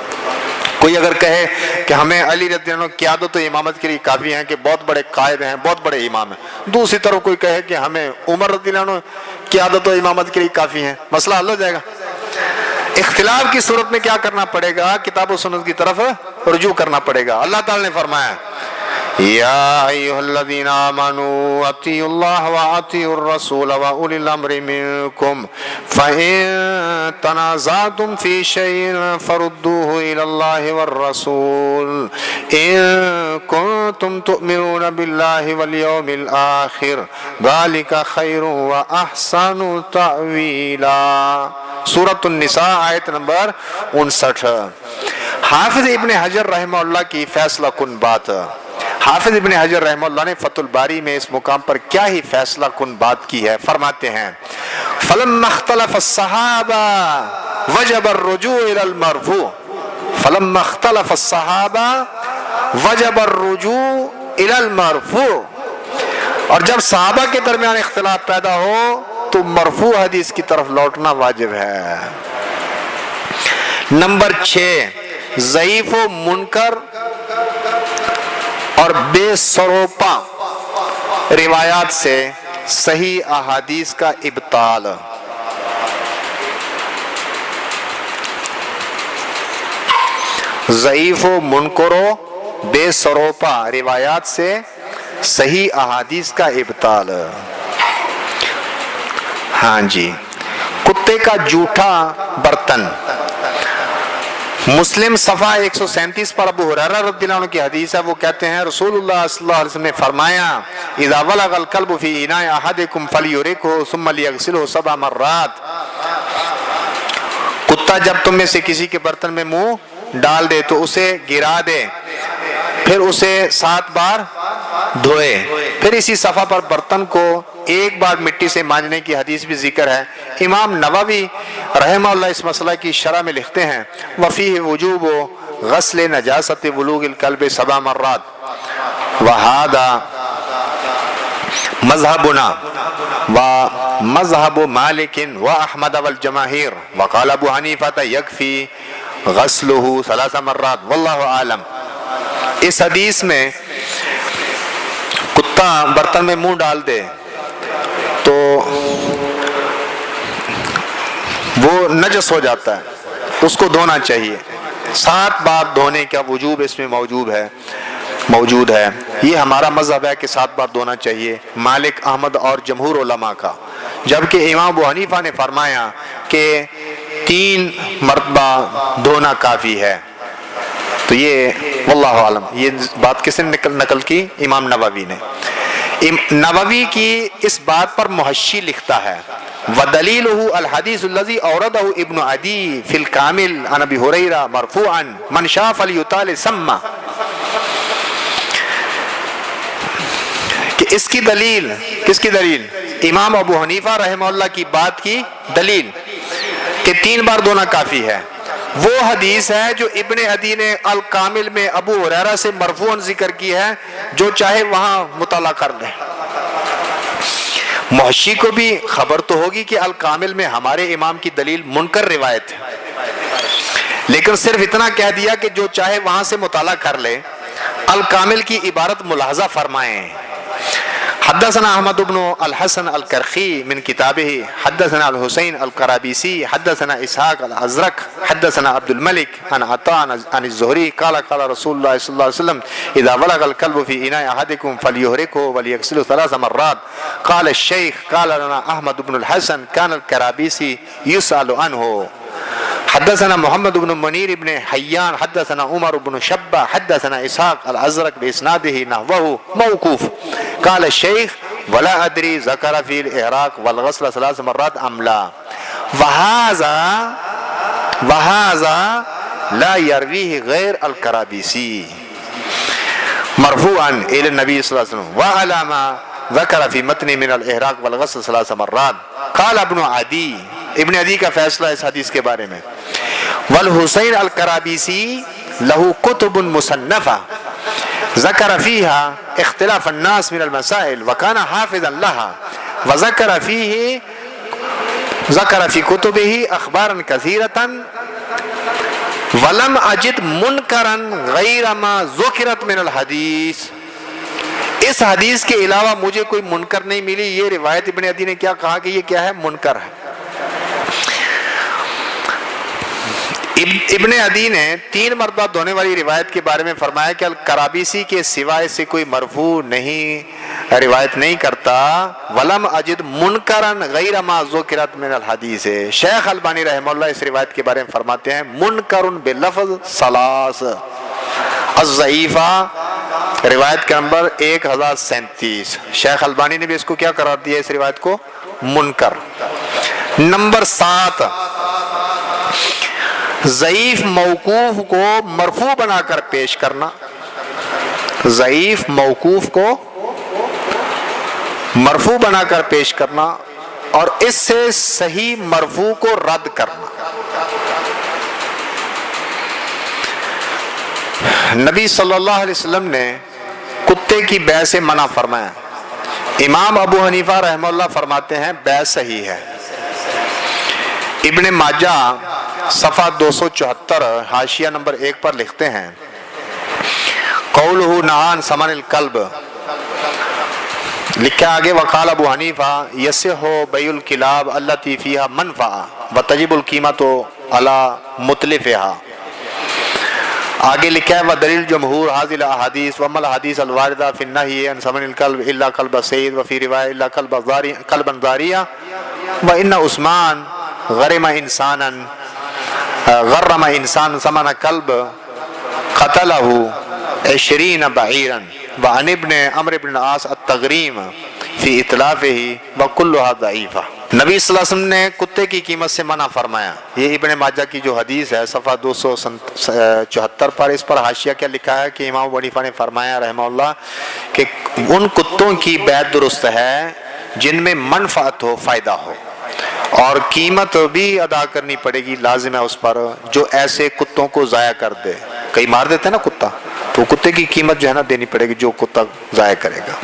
کوئی اگر کہے کہ ہمیں علی رضی اللہ عنہ قیادت و امامت کے لیے کافی ہیں کہ بہت بڑے قائد ہیں, بہت بڑے امام ہیں, دوسری طرف کوئی کہے کہ ہمیں عمر رضی اللہ عنہ قیادت و امامت کے لیے کافی ہیں, مسئلہ حل ہو جائے گا. اختلاف کی صورت میں کیا کرنا پڑے گا؟ کتاب و سنت کی طرف رجوع کرنا پڑے گا۔ اللہ تعالی نے فرمایا یا ایھا الذین آمنوا اطیعوا اللہ واطیعوا الرسول واولی الامر منکم فإن تنازعتم فی شیء فردوه الی اللہ والرسول ان کنتم تؤمنون باللہ والیوم الآخر ذلک خیر واحسن تأویلا۔ سورۃ النساء آیت نمبر 59۔ حافظ ابن حجر رحمہ اللہ کی فیصلہ کن بات، حافظ ابن حجر رحمہ اللہ نے فتح الباری میں اس مقام پر کیا ہی فیصلہ کن بات کی ہے، فرماتے ہیں فَلَمَّا اخْتَلَفَ الصَّحَابَةُ وَجَبَ الرُّجُوعُ إِلَى الْمَرْفُوعِ فَلَمَّا اخْتَلَفَ الصَّحَابَةُ وَجَبَ الرُّجُوعُ إِلَى الْمَرْفُوعِ، اور جب صحابہ کے درمیان اختلاف پیدا ہو تو مرفوع حدیث کی طرف لوٹنا واجب ہے۔ نمبر 6، ضعیف و منکر اور بے سروپا روایات سے صحیح احادیث کا ابطال۔ ضعیف و منکر و بے سروپا روایات سے صحیح احادیث کا ابطال۔ ہاں جی، کتے کا جھوٹا برتن، مسلم صفحہ 137 پر ابو ہریرہ رضی اللہ عنہ کی حدیث ہے، وہ کہتے ہیں رسول اللہ صلی اللہ علیہ وسلم نے فرمایا اذا ولغ الکلب فی اناء احدکم فلیرکہ ثم لیغسلہ 7 مرات، کتا جب تم میں سے کسی کے برتن میں منہ ڈال دے تو اسے گرا دے، پھر اسے 7 بار دھوئے۔ پھر اسی صفحہ پر برتن کو ایک بار مٹی سے مانجنے کی حدیث بھی ذکر ہے۔ امام نووی رحمہ اللہ اس مسئلہ کی شرح میں لکھتے ہیں وفیہ وجوب غسل نجاست ولوغ الکلب 7 مرات وہذا مذہبنا ومذہب مالک واحمد والجماہیر وقال ابو حنیفہ یکفی غسلہ 3 مرات واللہ اعلم۔ اس حدیث میں کتا برتن میں منہ ڈال دے تو وہ نجس ہو جاتا ہے، اس کو دھونا چاہیے، 7 بار دھونے کا وجوب اس میں موجود ہے۔ یہ ہمارا مذہب ہے کہ 7 بار دھونا چاہیے، مالک، احمد اور جمہور علماء کا، جبکہ امام ابو حنیفہ نے فرمایا کہ 3 مرتبہ دھونا کافی ہے۔ تو یہ واللہ عالم، یہ بات کس نے نقل کی؟ امام نووی نے۔ نووی کی اس بات پر محشی لکھتا ہے وَدَلِيلُهُ الْحَدِيثُ الَّذِي أَوْرَدَهُ ابن عدی فی الکامل عن ابی ہریرہ مرفوعا من شاء فلیطال ثم، کہ اس کی دلیل، کس کی دلیل؟ امام ابو حنیفہ رحمہ اللہ کی بات کی دلیل کہ 3 بار دھونا کافی ہے، وہ حدیث ہے جو ابن عدی نے الکامل میں ابو ہریرہ سے مرفوعاً ذکر کی ہے، جو چاہے وہاں مطالعہ کر لیں۔ محشی کو بھی خبر تو ہوگی کہ الکامل میں ہمارے امام کی دلیل منکر روایت ہے، لیکن صرف اتنا کہہ دیا کہ جو چاہے وہاں سے مطالعہ کر لے۔ الکامل کی عبارت ملاحظہ فرمائیں۔ حدثنا احمد بن الحسن الکرخی من کتابہ حدثنا الحسین القرابیسی حدثنا اسحاق الازرق حدثنا عبد الملک عن عطاء عن الزہری قال قال رسول اللہ صلی اللہ علیہ وسلم اذا ولغ الكلب في اناء احدكم فليهرقه وليغسله 3 مرات قال الشيخ قال لنا احمد بن الحسن كان القرابیسی يسأل عنه حدثنا محمد بن منیر بن حیان حدثنا عمر بن شبہ حدثنا اسحاق الازرق باسناده نحوه موقوف قال الشیخ ولا ادری ذکر فی الاحراق والغسل 3 مرات ام لا وهذا لا يرويه غیر القرابیسی مرفوعا الى النبی صلی اللہ علیہ وسلم وعلى ما ذکر فی متن من الاحراق والغسل 3 مرات قال ابن عدی، ابن عدی کا فیصلہ اس حدیث کے بارے میں والحسین القرابیسی له کتب مصنفہ ذکر فیہا اختلاف الناس من المسائل وکان حافظا لها وذکر فی کتبہ اخبارا کثیرتا ولم اجد منکرا غیر ما ذکرت من الحدیث، اس حدیث کے علاوہ مجھے کوئی منکر نہیں ملی۔ یہ روایت ابن عدی نے کیا کہا کہ یہ کیا ہے؟ منکر ہے۔ ابن عدی نے 3 مرتبہ دھونے والی روایت کے بارے میں فرمایا کہ الکرابیسی کے سوائے سے کوئی مرفوع نہیں روایت نہیں کرتا. ولم اجد منکرا غیر ما ذکرت من الحدیث. شیخ البانی رحمہ اللہ اس روایت کے بارے میں فرماتے ہیں منکر بلفظ ثلاث. الضعیفہ روایت کا نمبر 1037. شیخ البانی نے بھی اس کو کیا قرار دیا اس روایت کو؟ منکر. نمبر 7 ضعیف موقوف کو مرفوع بنا کر پیش کرنا. ضعیف موقوف کو مرفوع بنا کر پیش کرنا اور اس سے صحیح مرفوع کو رد کرنا. نبی صلی اللہ علیہ وسلم نے کتے کی بیع سے منع فرمایا. امام ابو حنیفہ رحمہ اللہ فرماتے ہیں بیع صحیح ہے. ابن ماجہ صفحہ 274 حاشیہ نمبر 1 پر لکھتے ہیں قولہ نہان ثمن الکلب. لکھا آگے وقال ابو حنیفہ یصح بیع الکلاب التی فیہا منفعہ وتجب القیمۃ علی متلفہا. آگے لکھا ہے ودلیل جمہور حاذی الاحادیث وما الحدیث الواردہ فی النہی عن ثمن الکلب الا کلب صید وفی روایہ الا کلبا ضاریہ وان عثمان غرم انسان ثمن کلب قتلہ 20 بعیرا وعن ابن عمرو بن العاص التغریم فی اتلافہ وکلھا ضعیفہ. نبی صلی اللہ علیہ وسلم نے کتے کی قیمت سے منع فرمایا. یہ ابن ماجہ کی جو حدیث ہے صفحہ 274 پر اس پر حاشیہ کیا لکھا ہے کہ امام ابو حنیفہ نے فرمایا رحمہ اللہ کہ ان کتوں کی بیع درست ہے جن میں منفعت ہو، فائدہ ہو، اور قیمت بھی ادا کرنی پڑے گی، لازم ہے اس پر. جو ایسے کتوں کو ضائع کر دے، کئی مار دیتے ہیں نا کتا، تو کتے کی قیمت جو ہے نا دینی پڑے گی جو کتا ضائع کرے گا.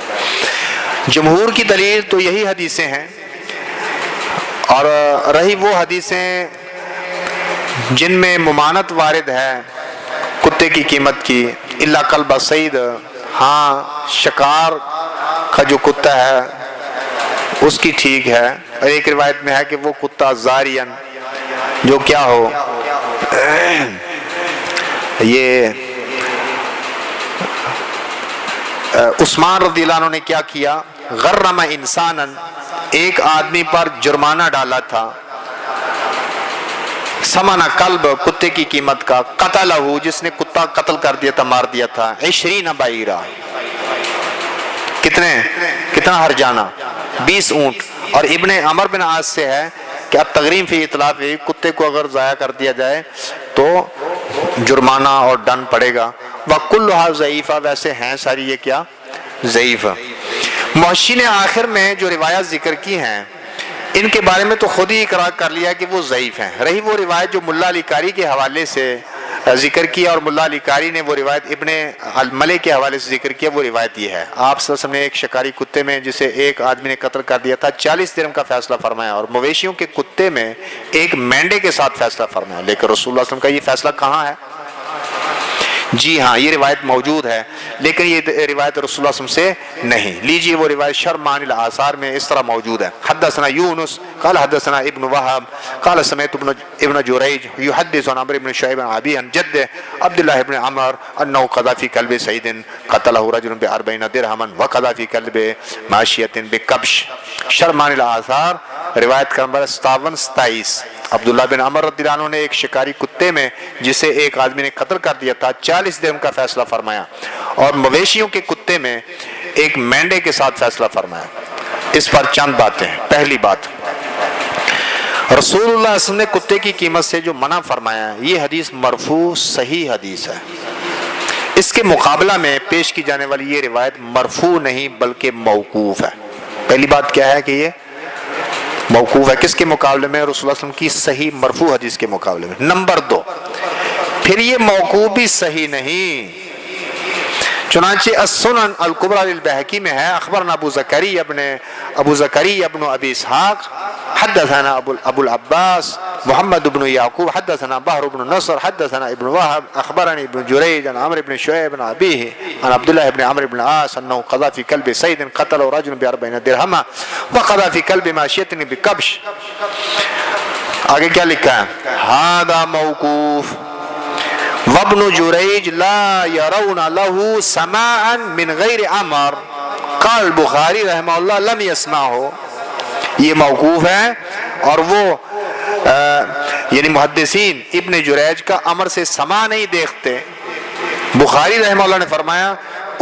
جمہور کی دلیل تو یہی حدیثیں ہیں. اور رہی وہ حدیثیں جن میں ممانت وارد ہے کتے کی قیمت کی، الا کلب صید، ہاں شکار کا جو کتا ہے اس کی ٹھیک ہے. اور ایک روایت میں ہے کہ وہ کتا زارین جو کیا ہو، یہ عثمان رضی اللہ عنہ نے کیا کیا، غرم انسانا، ایک آدمی پر جرمانہ ڈالا تھا، ثمن کلب، کتے کی قیمت کا، قتلہ، جس نے کتا قتل کر دیا تھا، مار دیا تھا، 20 بعیرا، کتنا ہرجانہ، 20 اونٹ. اور ابن عمر بن عاص سے ہے کہ اب تغریم فی اطلاف، کتے کو اگر ضائع کر دیا جائے تو جرمانہ اور ڈن پڑے گا. وکلھا ضعیفہ، ویسے ہیں ساری یہ کیا ضعیف. محشی نے آخر میں جو روایات ذکر کی ہیں ان کے بارے میں تو خود ہی اقرار کر لیا کہ وہ ضعیف ہیں. رہی وہ روایت جو ملا علی قاری کے حوالے سے ذکر کیا، اور ملا علی قاری نے وہ روایت ابن الملے کے حوالے سے ذکر کیا، وہ روایت یہ ہے. آپ صلی اللہ علیہ وسلم نے ایک شکاری کتے میں جسے ایک آدمی نے قتل کر دیا تھا 40 درہم کا فیصلہ فرمایا، اور مویشیوں کے کتے میں ایک مینڈے کے ساتھ فیصلہ فرمایا. لیکن رسول اللہ صلی اللہ علیہ وسلم کا یہ فیصلہ کہاں ہے؟ جی ہاں یہ روایت موجود ہے، لیکن یہ روایت رسول اللہ صلی اللہ علیہ وسلم سے نہیں. لیجئے وہ روایت شرمان الاثار میں اس طرح موجود ہے. حدثنا یونس قال حدثنا ابن وهب قال سمعت ابن جریج يحدث عن عمرو بن شعيب عن ابي عن جده عبد الله بن عمر انه قضى في كلب سعيد قتله رجل ب40 درهما وقضى في كلب ماشيه بكبش. شرمان الاثار روایت کا نمبر 5727. عبداللہ بن عمر رضی اللہ عنہ نے ایک شکاری کتے میں جسے ایک آدمی نے قتل کر دیا تھا 40 درہم کا فیصلہ فرمایا، اور مویشیوں کے کتے میں ایک مینڈے کے ساتھ فیصلہ فرمایا. اس پر چند باتیں. پہلی بات، رسول اللہ صلی اللہ علیہ وسلم نے کتے کی قیمت سے جو منع فرمایا ہے یہ حدیث مرفوع صحیح حدیث ہے. اس کے مقابلہ میں پیش کی جانے والی یہ روایت مرفوع نہیں بلکہ موقوف ہے. پہلی بات کیا ہے کہ یہ موقوف ہے. کس کے مقابلے میں؟ رسول اللہ صلی اللہ علیہ وسلم کی صحیح مرفوع حدیث کے مقابلے میں. نمبر 2، پھر یہ موقوف بھی صحیح نہیں. چنانچہ السنن الکبریٰ للبیہقی میں ہے اخبرنا ابو زکریا ابن ابی اسحاق حدثنا ابو العباس محمد بن یعقوب حدثنا بحر بن نصر حدثنا ابن وهب اخبرني ابن جريج عن عمرو بن شعيب عن ابيه عن عبد الله بن عمرو بن العاص انه قضى في كلب صيد قتل رجل ب40 درهما وقضى في كلب ماشية بكبش. آگے کیا لکھا ہے؟ ہذا موقوف وابن جریج لا يرون له سماعا من غیر عمر قال بخاری رحمہ اللہ لم يسمعه. یہ موقوف ہے اور وہ یعنی محدثین ابن جریج کا عمر سے سماع نہیں دیکھتے. بخاری رحمہ اللہ نے فرمایا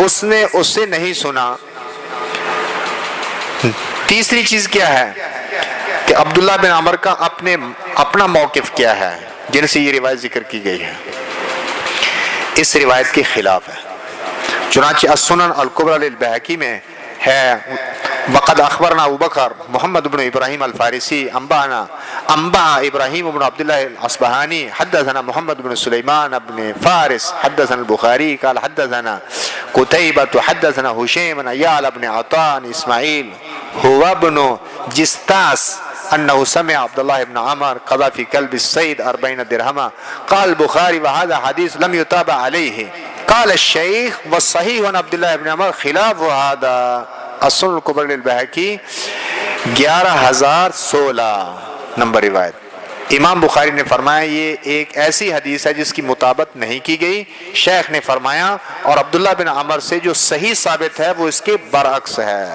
اس نے اس سے نہیں سنا. تیسری چیز کیا ہے کہ عبداللہ بن عمر کا اپنا موقف کیا ہے جن سے یہ روایت ذکر کی گئی ہے، اس روایت کے خلاف ہے. چنانچہ السنن الکبری للبیہقی میں ہے وقد اخبرنا ابو بکر محمد بن ابراہیم الفارسی انبا ابراہیم بن عبداللہ الاصبہانی حدثنا محمد بن سلیمان بن فارس حدثنا البخاری قال حدثنا قتیبہ حدثنا حشیم بن عیال بن عطاء اسماعیل هو ابن جستاس انه سمع عبد الله بن عمر قضى في كلب الصيد 40 درهما. قال البخاري وهذا حديث لم يتابع عليه. قال الشيخ والصحيح عن عبد الله بن عمر خلاف هذا. السنن الكبرى للبيهقي 11016 نمبر روایت. امام بخاری نے فرمایا یہ ایک ایسی حدیث ہے جس کی مطابقت نہیں کی گئی. شیخ نے فرمایا اور عبداللہ بن عمر سے جو صحیح ثابت ہے وہ اس کے برعکس ہے.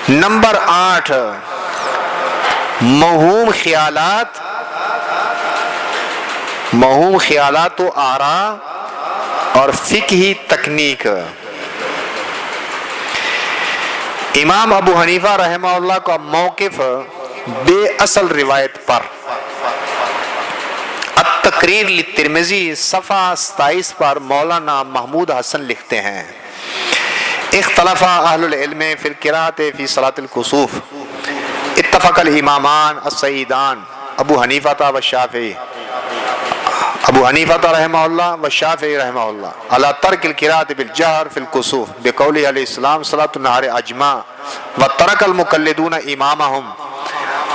نمبر 8 موہوم خیالات و آراء اور فقہی تکنیک. امام ابو حنیفہ رحمہ اللہ کا موقف بے اصل روایت پر. التقریر للترمذی صفحہ 27 پر مولانا محمود حسن لکھتے ہیں اختلف اہل العلم فی القراءۃ فی صلاۃ الکسوف. اتفق الامامان السیدان ابو حنیفہ والشافعی رحمہ اللہ والشافعی رحمہ اللہ علی ترک القراءۃ بالجہر فی الکسوف بقولہ علیہ السلام صلاۃ النہار اجماع وترک المقلدون امامہم.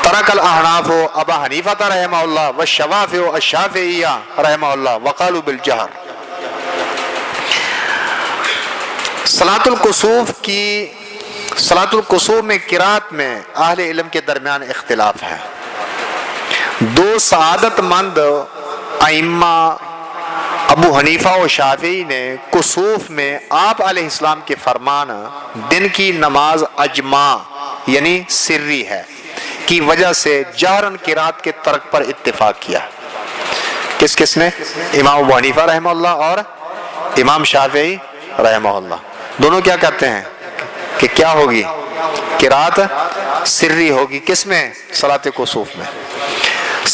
ترک الاحناف ابا حنیفہ رحمہ اللہ والشوافع الشافعیہ رحمہ اللہ وقالوا بالجہر. صلاۃ الکسوف میں قرات میں اہل علم کے درمیان اختلاف ہے. دو سعادت مند ائمہ ابو حنیفہ و شافعی نے کسوف میں آپ علیہ السلام کے فرمان دن کی نماز اجماع یعنی سری ہے کی وجہ سے جہرن قرات کے ترک پر اتفاق کیا. کس نے؟ امام ابو حنیفہ رحمہ اللہ اور امام شافعی رحمہ اللہ. دونوں کیا کہتے ہیں کہ کیا ہوگی؟ قرات سری ہوگی. کس میں؟ صلاۃ کسوف میں.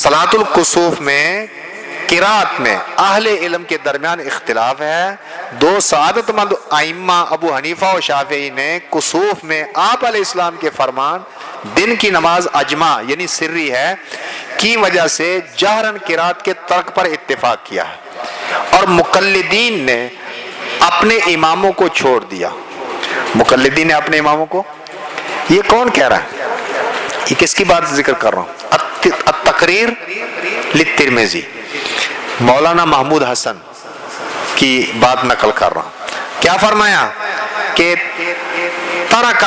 صلاۃ الکسوف میں قرات میں اہل علم کے درمیان اختلاف ہے. دو سعادت مند ائمہ ابو حنیفہ و شافعی نے کسوف میں آپ علیہ السلام کے فرمان دن کی نماز اجماع یعنی سری ہے کی وجہ سے جہرن قرات کے ترک پر اتفاق کیا اور مقلدین نے اپنے اماموں کو چھوڑ دیا. مقلدین نے اپنے اماموں کو، یہ کون کہہ رہا ہے؟ یہ کس کی بات ذکر کر رہا ہوں؟ التقریر للترمذی مولانا محمود حسن کی بات نقل کر رہا ہوں. کیا فرمایا کہ ترک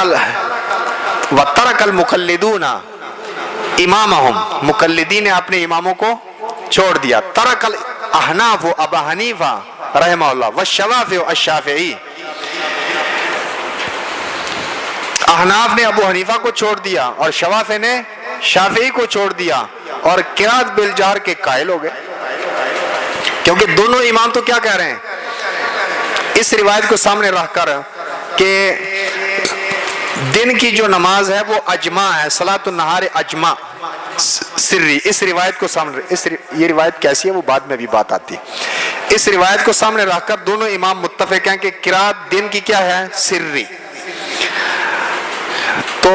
المقلدون امامہم، مقلدین نے اپنے اماموں کو چھوڑ دیا. ترک الاحناف ابا حنیفہ رحمہ اللہ والشوافع الشافعی، احناف نے ابو حنیفہ کو چھوڑ دیا اور شوافع نے شافعی کو چھوڑ دیا اور قرات بالجہر کے قائل ہو گئے. کیونکہ دونوں امام تو کیا کہہ رہے ہیں اس روایت کو سامنے رکھ کر کہ دن کی جو نماز ہے وہ اجماع ہے، صلاۃ النہار اجماع سری. اس روایت کو سامنے یہ روایت کیسی ہے وہ بعد میں بھی بات آتی ہے. اس روایت کو سامنے رکھ کر دونوں امام متفق ہیں کہ قرات دن کی کیا ہے؟ سری. تو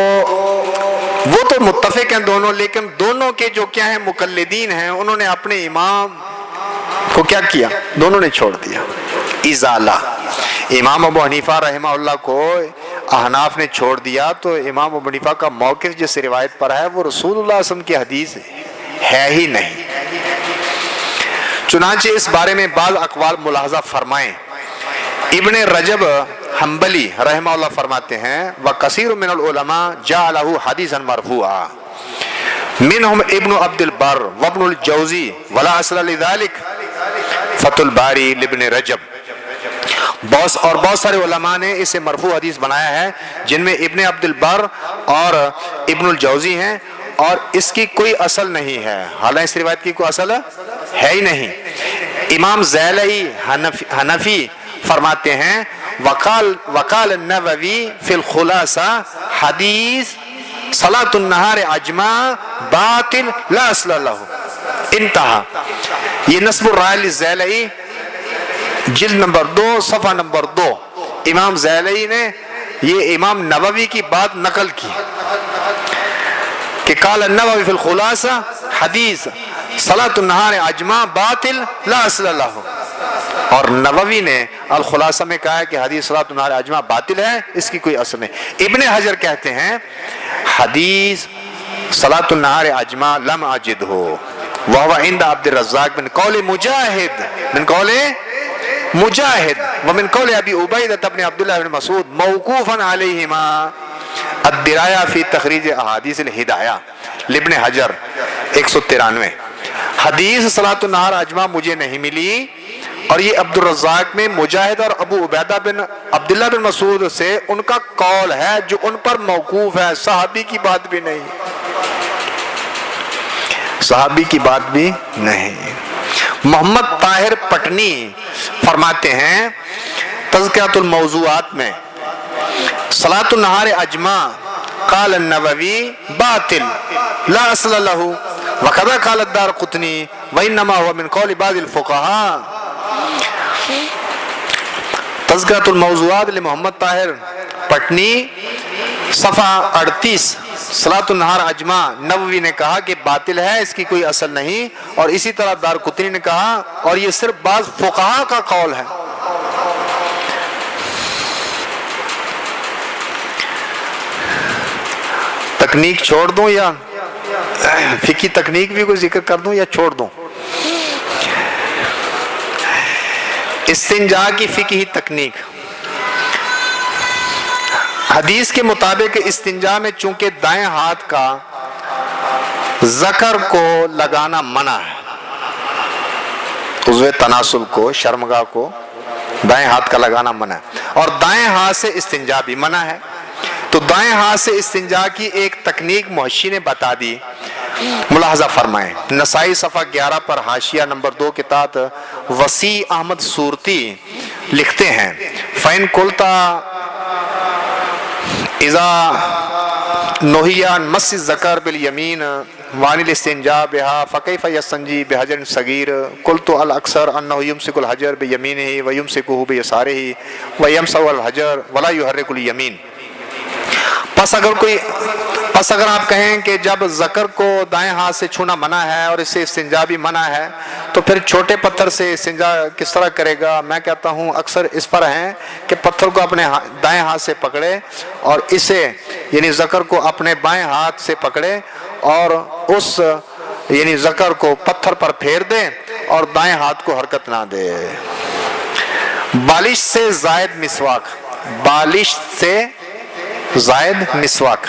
وہ تو متفق ہیں دونوں، لیکن دونوں کے جو کیا ہیں مقلدین ہیں انہوں نے اپنے امام کو کیا کیا؟ دونوں نے چھوڑ دیا. ازالہ. امام ابو حنیفہ رحمہ اللہ کو احناف نے چھوڑ دیا تو امام ابو حنیفہ کا موقف جس روایت پر ہے وہ رسول اللہ صلی اللہ علیہ وسلم کی حدیث ہے ہی نہیں. چنانچہ اس بارے میں بعض اقوال ملاحظہ فرمائیں. ابن رجب حنبلی رحمہ اللہ فرماتے ہیں وَكَثِيرٌ مِّنَ الْعُلَمَاء جَعَلَهُ حَدِيثًا مَرْفُوعًا. منہم ابن عبد البر وابن الجوزی ولا اصل لذلك فتح الباری لابن رجب. بہت سارے علماء نے اسے مرفوع حدیث بنایا ہے، جن میں ابن عبد البر اور ابن الجوزی ہیں، اور اس کی کوئی اصل نہیں ہے، حالانکہ اس روایت کی کوئی اصل ہے ہی نہیں. امام زیلعی حنفی فرماتے ہیں وقال النووی فی الخلاصہ حدیث صلاۃ النہار اجمع باطل لا اصل لہ انتہا. یہ نصب الرائے للزیلعی جلد نمبر 2 صفحہ نمبر 2. امام زیلعی نے یہ امام نووی کی بات نقل کی کہ قال النووی فی الخلاصہ حدیث صلاۃ النہار اجمع باطل لا اصل لہ، اور نووی نے الخلاصہ میں کہا ہے کہ حدیث صلاۃ النہار اجمع باطل ہے، اس کی کوئی اصل نہیں. ابن حجر کہتے ہیں حدیث صلاۃ النہار اجمع لم اجدہ وہو عند عبد الرزاق من قول مجاہد ومن قول ابی عبیدہ بن عبداللہ بن مسعود موقوفا علیہما الدرایہ فی تخریج احادیث الہدایہ لابن حجر 193. حدیث صلاۃ النہار اجمع مجھے نہیں ملی، اور یہ عبد الرزاق میں مجاہد اور ابو عبیدہ بن عبداللہ بن مسعود سے ان کا قول ہے جو ان پر موقوف ہے، صحابی کی بات بھی نہیں، صحابی کی بات بھی نہیں. محمد طاہر پٹنی فرماتے ہیں تذکرۃ الموضوعات میں صلاۃ النہار اجمع قال النووی باطل لا اصل لہ وقد قال الدارقطنی وانما هو من قول بعض الفقهاء. تذکرۃ الموضوعات لمحمد طاہر پٹنی صفحہ 38 صلاۃ النہار اجمع نووی نے کہا کہ باطل ہے، اس کی کوئی اصل نہیں، اور اسی طرح دارقطنی نے کہا، اور یہ صرف بعض فقہاء کا قول ہے. تکنیک چھوڑ دوں یا فقہی تکنیک بھی کوئی ذکر کر دوں یا چھوڑ دوں؟ استنجا کی فقہی تکنیک. حدیث کے مطابق استنجا میں چونکہ دائیں ہاتھ کا ذکر کو لگانا منع ہے، عضو تناسل کو، شرمگاہ کو دائیں ہاتھ کا لگانا منع ہے، اور دائیں ہاتھ سے استنجا بھی منع ہے. تو دائیں ہاتھ سے استنجا کی ایک تکنیک محشی نے بتا دی، ملاحظہ فرمائیں. نسائی صفحہ 11 پر حاشیہ نمبر 2 کے تحت وسیع احمد صورتی لکھتے ہیں فَإِن قُلْتَ اِذَا نُهِيَ عَنْ مَسِّ الذَّكَرِ بِالْيَمِينِ وَعَنِ الِاسْتِنْجَاءِ بِهَا فَكَيْفَ يَسْتَنْجِي بِحَجَرٍ صَغِيرٍ قُلْتُ الْأَكْثَرُ أَنَّهُ يُمْسِكُ الْحَجَرَ بِيَمِينِهِ وَيُمْسِكُهُ بِيَسَارِهِ وَيَمْسَحُ الْحَجَرَ وَلَا يُحَرِّكُ الْيَمِينَ. پس اگر آپ کہیں کہ جب ذکر کو دائیں ہاتھ سے چھونا منع ہے اور اس سے استنجا بھی منع ہے، تو پھر چھوٹے پتھر سے استنجا کس طرح کرے گا؟ میں کہتا ہوں اکثر اس پر ہیں کہ پتھر کو اپنے دائیں ہاتھ سے پکڑے اور اسے یعنی ذکر کو اپنے بائیں ہاتھ سے پکڑے اور اس یعنی ذکر کو پتھر پر پھیر دے اور دائیں ہاتھ کو حرکت نہ دے. بالش سے زائد مسواک، بالش سے زائد مسواک.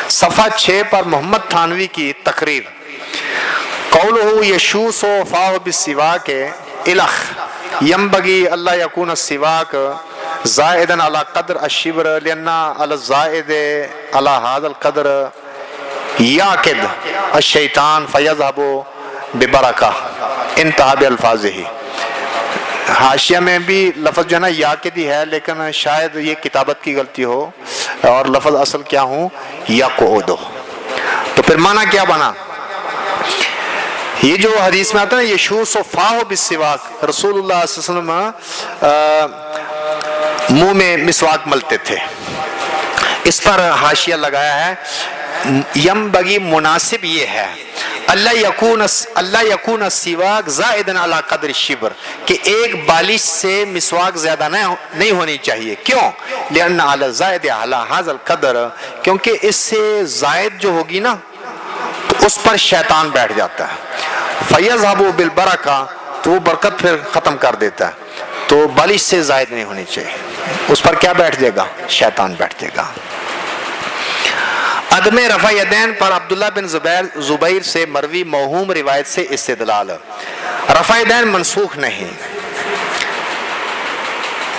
صفحہ 6 پر محمد تھانوی کی تقریر قولہ یشوس فاہ بالسواک الخ ینبغی اللہ یکون السواک زائدا علی قدر الشبر لأن علی الزائد علی هذا القدر یعقد الشیطان فیذهب ببرکہ. انتہا بالفاظہ. حاشیہ میں بھی لفظ جو ہے نا یاقدی ہے، لیکن شاید یہ کتابت کی غلطی ہو اور لفظ اصل کیا ہوں یقعدو. تو پھر معنی کیا بنا؟ یہ جو حدیث میں آتا ہے یشوس فاہ بالسواک، رسول اللہ صلی اللہ علیہ وسلم منہ میں مسواک ملتے تھے. اس پر حاشیہ لگایا ہے ینبغی مناسب یہ ہے اللہ یکون السواک زائدن علی قدر الشبر، کہ ایک بالش سے مسواک زیادہ نہیں ہونی چاہیے. کیوں؟ لأن علی الزائد علی هذا القدر، کیونکہ اس سے زائد جو ہوگی نا تو اس پر شیطان بیٹھ جاتا ہے. فیذهب بالبرکہ، تو وہ برکت پھر ختم کر دیتا ہے. تو بالش سے زائد نہیں ہونی چاہیے، اس پر کیا بیٹھ جائے گا؟ شیطان بیٹھ جائے گا. عدم رفع یدین پر عبداللہ بن زبیر سے مروی موہوم روایت سے استدلال، رفع یدین منسوخ نہیں۔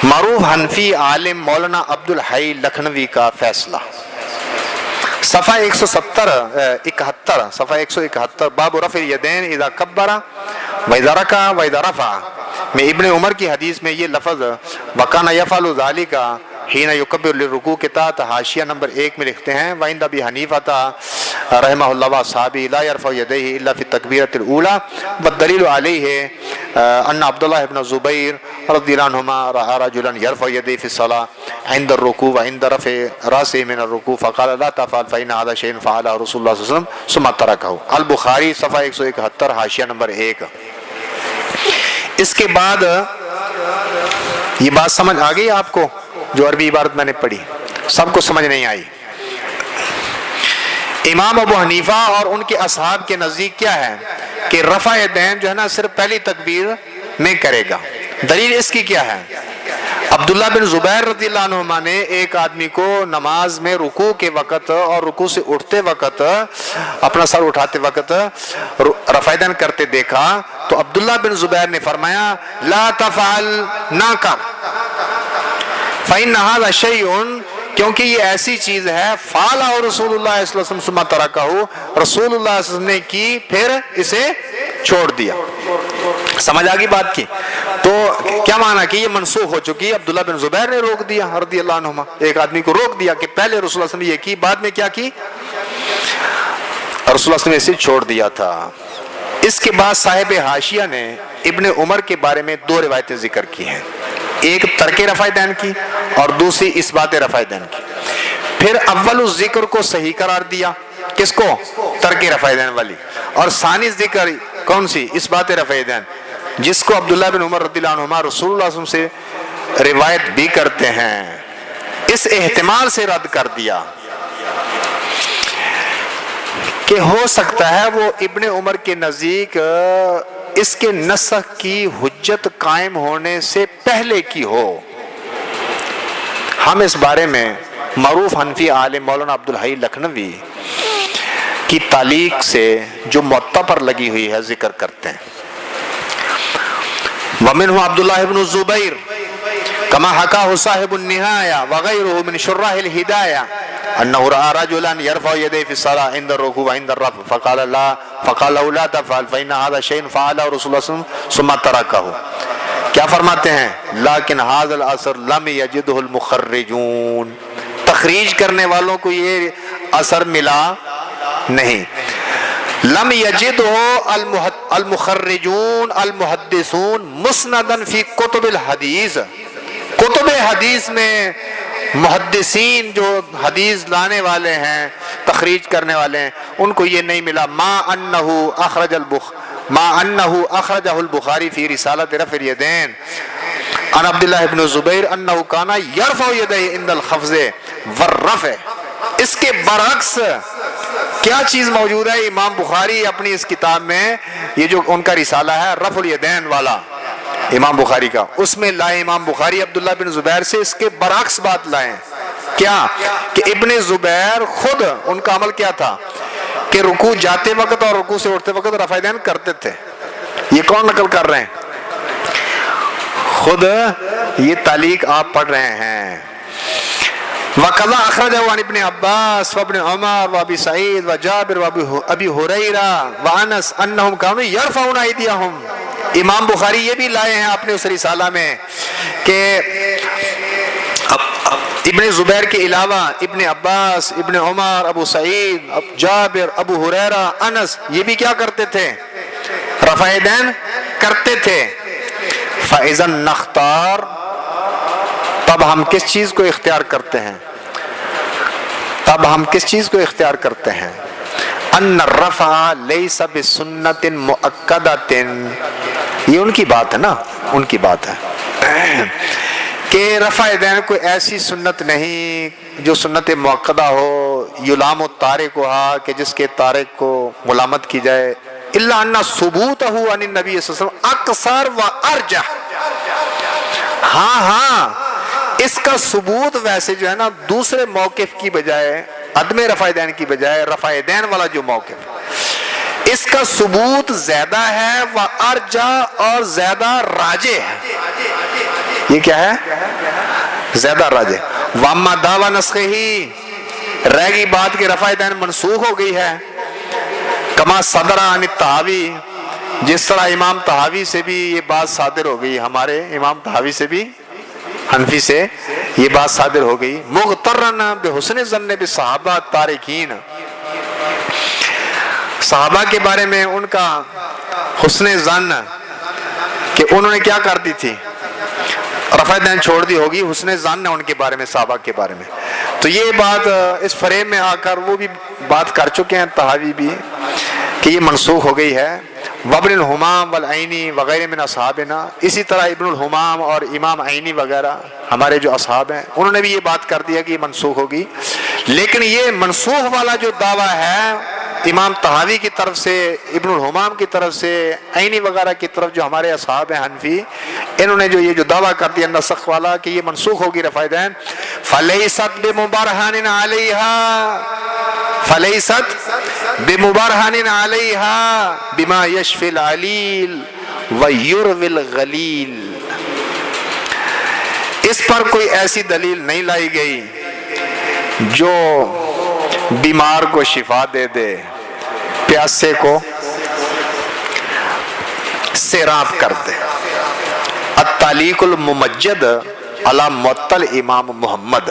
معروف حنفی عالم مولانا عبد الحی لکھنوی کا فیصلہ، صفحہ 171 صفحہ 171 باب رفع الیدین اذا کبر و اذا رکع و اذا رفع میں ابن عمر کی حدیث میں یہ لفظ وکان یفعل ذلک حین یکبر للرکوع کے تحت حاشیہ نمبر 1 میں لکھتے ہیں وعند ابی حنیفہ رحمہ اللہ واصحابہ لا يرفع یدیہ الا فی التکبیرۃ الاولی والدلیل علیہ ان عبداللہ بن زبیر رضی اللہ عنہما رأى رجلا يرفع یدیہ فی الصلاة عند الرکوع وعند رفع راسه من الرکوع فقال لا تفعل فإن هذا شيء فعله رسول اللہ صلی اللہ علیہ وسلم ثم تركه، البخاری صفحہ 171 حاشیہ نمبر 1۔ اس کے بعد یہ بات سمجھ آ گئی آپ کو؟ جو عربی عبارت میں نے پڑھی سب کو سمجھ نہیں آئی؟ امام ابو حنیفہ اور ان کے اصحاب کے نزدیک کیا ہے کہ رفع یدین جو ہے نا صرف پہلی تکبیر میں کرے گا۔ دلیل اس کی کیا ہے؟ عبداللہ بن زبیر رضی اللہ عنہما نے ایک آدمی کو نماز میں رکوع کے وقت اور رکوع سے اٹھتے وقت اپنا سر اٹھاتے وقت رفع یدین کرتے دیکھا تو عبداللہ بن زبیر نے فرمایا لا تفعل، نہ کر، فإن هذا شيء، کیونکہ یہ ایسی چیز ہے فعلہ رسول اللہ صلی اللہ علیہ وسلم ثم ترکہ، رسول اللہ صلی اللہ علیہ وسلم نے کی پھر اسے چھوڑ دیا۔ سمجھ آگی بات کی؟ تو کیا معنی کہ یہ منسوخ ہو چکی، عبداللہ بن زبیر نے روک دیا رضی اللہ عنہما، ایک آدمی کو روک دیا کہ پہلے رسول اللہ صلی اللہ علیہ وسلم نے یہ کی، بعد میں کیا کی؟ رسول اللہ صلی اللہ علیہ وسلم نے اسے چھوڑ دیا تھا۔ اس کے بعد صاحب حاشیہ نے ابن عمر کے بارے میں 2 روایتیں ذکر کی ہیں، ایک ترک رفع یدین کی اور دوسری اثبات رفع یدین کی۔ پھر اول الذکر کو صحیح قرار دیا، کس کو؟ ترک رفع یدین والی، اور ثانی ذکر کون سی؟ اثبات رفع یدین، جس کو عبداللہ بن عمر رضی اللہ عنہما رسول اللہ صلی اللہ علیہ وسلم سے روایت بھی کرتے ہیں، اس احتمال سے رد کر دیا کہ ہو سکتا ہے وہ ابن عمر کے نزدیک اس کے نسخ کی حجت قائم ہونے سے پہلے کی ہو۔ ہم اس بارے میں معروف حنفی عالم مولانا عبد الحی لکھنوی کی تعلیق سے جو موطا پر لگی ہوئی ہے ذکر کرتے ہیں۔ ومنہ عبداللہ بن الزبیر کما حکاہ صاحب النہایہ وغیرہ من شراح الہدایہ انہ رأى رجلا يرفع يديه في الصلاة عند الركوع وعند الرفع فقال له لا تفعل فإن هذا شيء فعله رسول الله صلى الله عليه وسلم ثم تركه۔ کیا فرماتے ہیں؟ لیکن هذا الاثر لم يجده المخرجون، تخریج کرنے والوں کو یہ اثر ملا نہیں۔ لم يجده المخرجون المحدثون مسندا في كتب الحدیث، کتب حدیث میں محدثین جو حدیث لانے والے ہیں تخریج کرنے والے ہیں ان کو یہ نہیں ملا۔ ما انہ اخرجہ البخاری فی رسالۃ رفع الیدین عن عبداللہ بن زبیر انہ کان یرفع یدیہ عند الخفض والرفع۔ اس کے برعکس کیا چیز موجود ہے؟ امام بخاری اپنی اس کتاب میں یہ جو ان کا رسالہ ہے رفع الیدین والا امام بخاری کا، اس میں لائے امام بخاری عبداللہ بن زبیر سے اس کے برعکس بات لائے۔ کیا کہ ابن زبیر خود ان کا عمل کیا تھا کہ رکوع جاتے وقت اور رکوع سے اٹھتے وقت رفع یدین کرتے تھے۔ یہ کون نقل کر رہے ہیں؟ خود یہ تعلیق آپ پڑھ رہے ہیں۔ وَقَضَى أَخْرَجَهُ عَنْ ابن عباس وابن عمر وابی سعید وجابر وابی ہریرہ وانس انہم کانوا یرفعون ایدیہم۔ امام بخاری یہ بھی لائے ہیں اپنے اس رسالہ میں کہ ابن زبیر کے علاوہ ابن عباس، ابن عمر، ابو سعید، جابر، ابو ہریرہ، انس یہ بھی کیا کرتے تھے؟ رفع یدین کرتے تھے۔ فَإِذًا نَخْتَارُ، تب ہم کس چیز کو اختیار کرتے ہیں؟ تب ہم کس چیز کو اختیار کرتے ہیں؟ ان الرفع لیس بسنت مؤکدۃ، یہ ان کی بات ہے نا، ان کی بات ہے کہ رفع یدین کوئی ایسی سنت نہیں جو سنت مؤکدہ ہو، یلام التارکھا کہ جس کے تارک کو ملامت کی جائے، الا ان ثبوتہ عن النبی صلی اللہ علیہ وسلم اکثر و ارجح۔ ہاں اس کا ثبوت ویسے جو ہے نا دوسرے موقف کی بجائے عدم رفع دین کی بجائے رفع دین والا جو موقف، اس کا ثبوت زیادہ ہے وارجا اور زیادہ راجح ہے۔ یہ کیا ہے؟ زیادہ راجح۔ واما دعوی نسخ ہی، رہ گئی بات کہ رفع دین منسوخ ہو گئی ہے، کما صدر عن الطحاوی، جس طرح امام طحاوی سے بھی یہ بات صادر ہو گئی، ہمارے امام طحاوی سے بھی، حنفی سے یہ بات صادر ہو گئی، مغترن بحسن ظن بصحابہ تارکین، صحابہ کے بارے میں ان کا حسن ظن کہ انہوں نے کیا کر دی تھی، رفع دین چھوڑ دی ہوگی، حسن ظن ہے ان کے بارے میں، صحابہ کے بارے میں۔ تو یہ بات اس فریم میں آ کر وہ بھی بات کر چکے ہیں طحاوی بھی کہ یہ منسوخ ہو گئی ہے۔ وابن الحمام والعینی وغیرہ من اصحابنا، اسی طرح ابن الحمام اور امام عینی وغیرہ ہمارے جو اصحاب ہیں انہوں نے بھی یہ بات کر دیا کہ یہ منسوخ ہوگی۔ لیکن یہ منسوخ والا جو دعویٰ ہے امام طحاوی کی طرف سے، ابن الحمام کی طرف سے، عینی وغیرہ کی طرف جو ہمارے اصحاب ہیں حنفی، انہوں نے جو یہ جو دعویٰ کر دیا نسخ والا کہ یہ منسوخ ہوگی رفع دین، فلیست بمبرہن علیہا، فلیست بمبرہن علیہا بما یشفی العلیل ویروی الغلیل، اس پر کوئی ایسی دلیل نہیں لائی گئی جو بیمار کو شفا دے دے، پیاسے کو سیراب کر دے۔ التعلیق الممجد علی معطل امام محمد،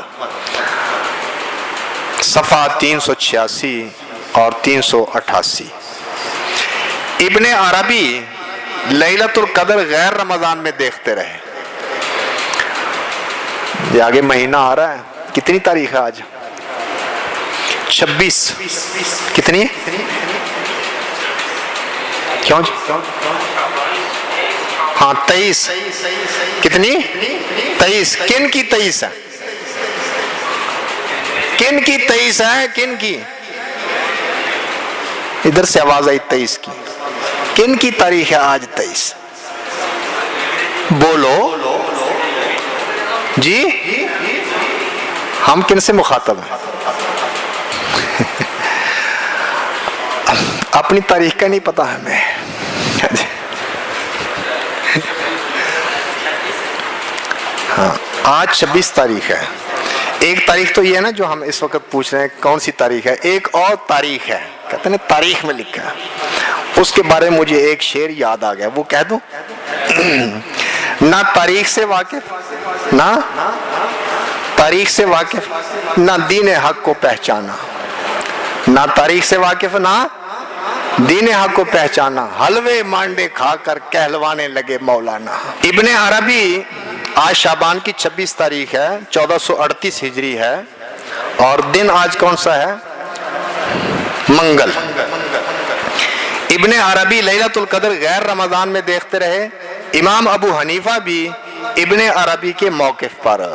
صفحہ 386 اور 388۔ ابن عربی لیلۃ القدر غیر رمضان میں دیکھتے رہے۔ یہ آگے مہینہ آ رہا ہے، کتنی تاریخ ہے آج؟ 26۔ کتنی؟ کیوں جی؟ ہاں 23۔ کتنی؟ 23۔ کن کی 23 ہے؟ کن کی 23 ہے؟ کن کی؟ ادھر سے آواز آئی 23 کی۔ کن کی تاریخ ہے آج 23؟ بولو جی، ہم کن سے مخاطب ہیں؟ اپنی تاریخ کا نہیں پتا ہمیں۔ ہاں آج 26 تاریخ ہے۔ ایک تاریخ تو یہ ہے نا جو ہم اس وقت پوچھ رہے ہیں کون سی تاریخ ہے، ایک اور تاریخ ہے، کہتے ہیں تاریخ میں لکھا ہے، اس کے بارے میں مجھے ایک شعر یاد آ گیا، وہ کہہ دوں؟ نہ تاریخ سے واقف، نہ تاریخ سے واقف، نہ دین حق کو پہچانا، نہ تاریخ سے واقف نہ دین حق کو پہچانا، حلوے مانڈے کھا کر کہلوانے لگے مولانا۔ ابن عربی آج شعبان کی 26 تاریخ ہے، 1438 ہجری ہے، اور دن آج کون سا ہے؟ منگل۔ ابن عربی لیلۃ القدر غیر رمضان میں دیکھتے رہے۔ امام ابو حنیفہ بھی ابن عربی کے موقف پر،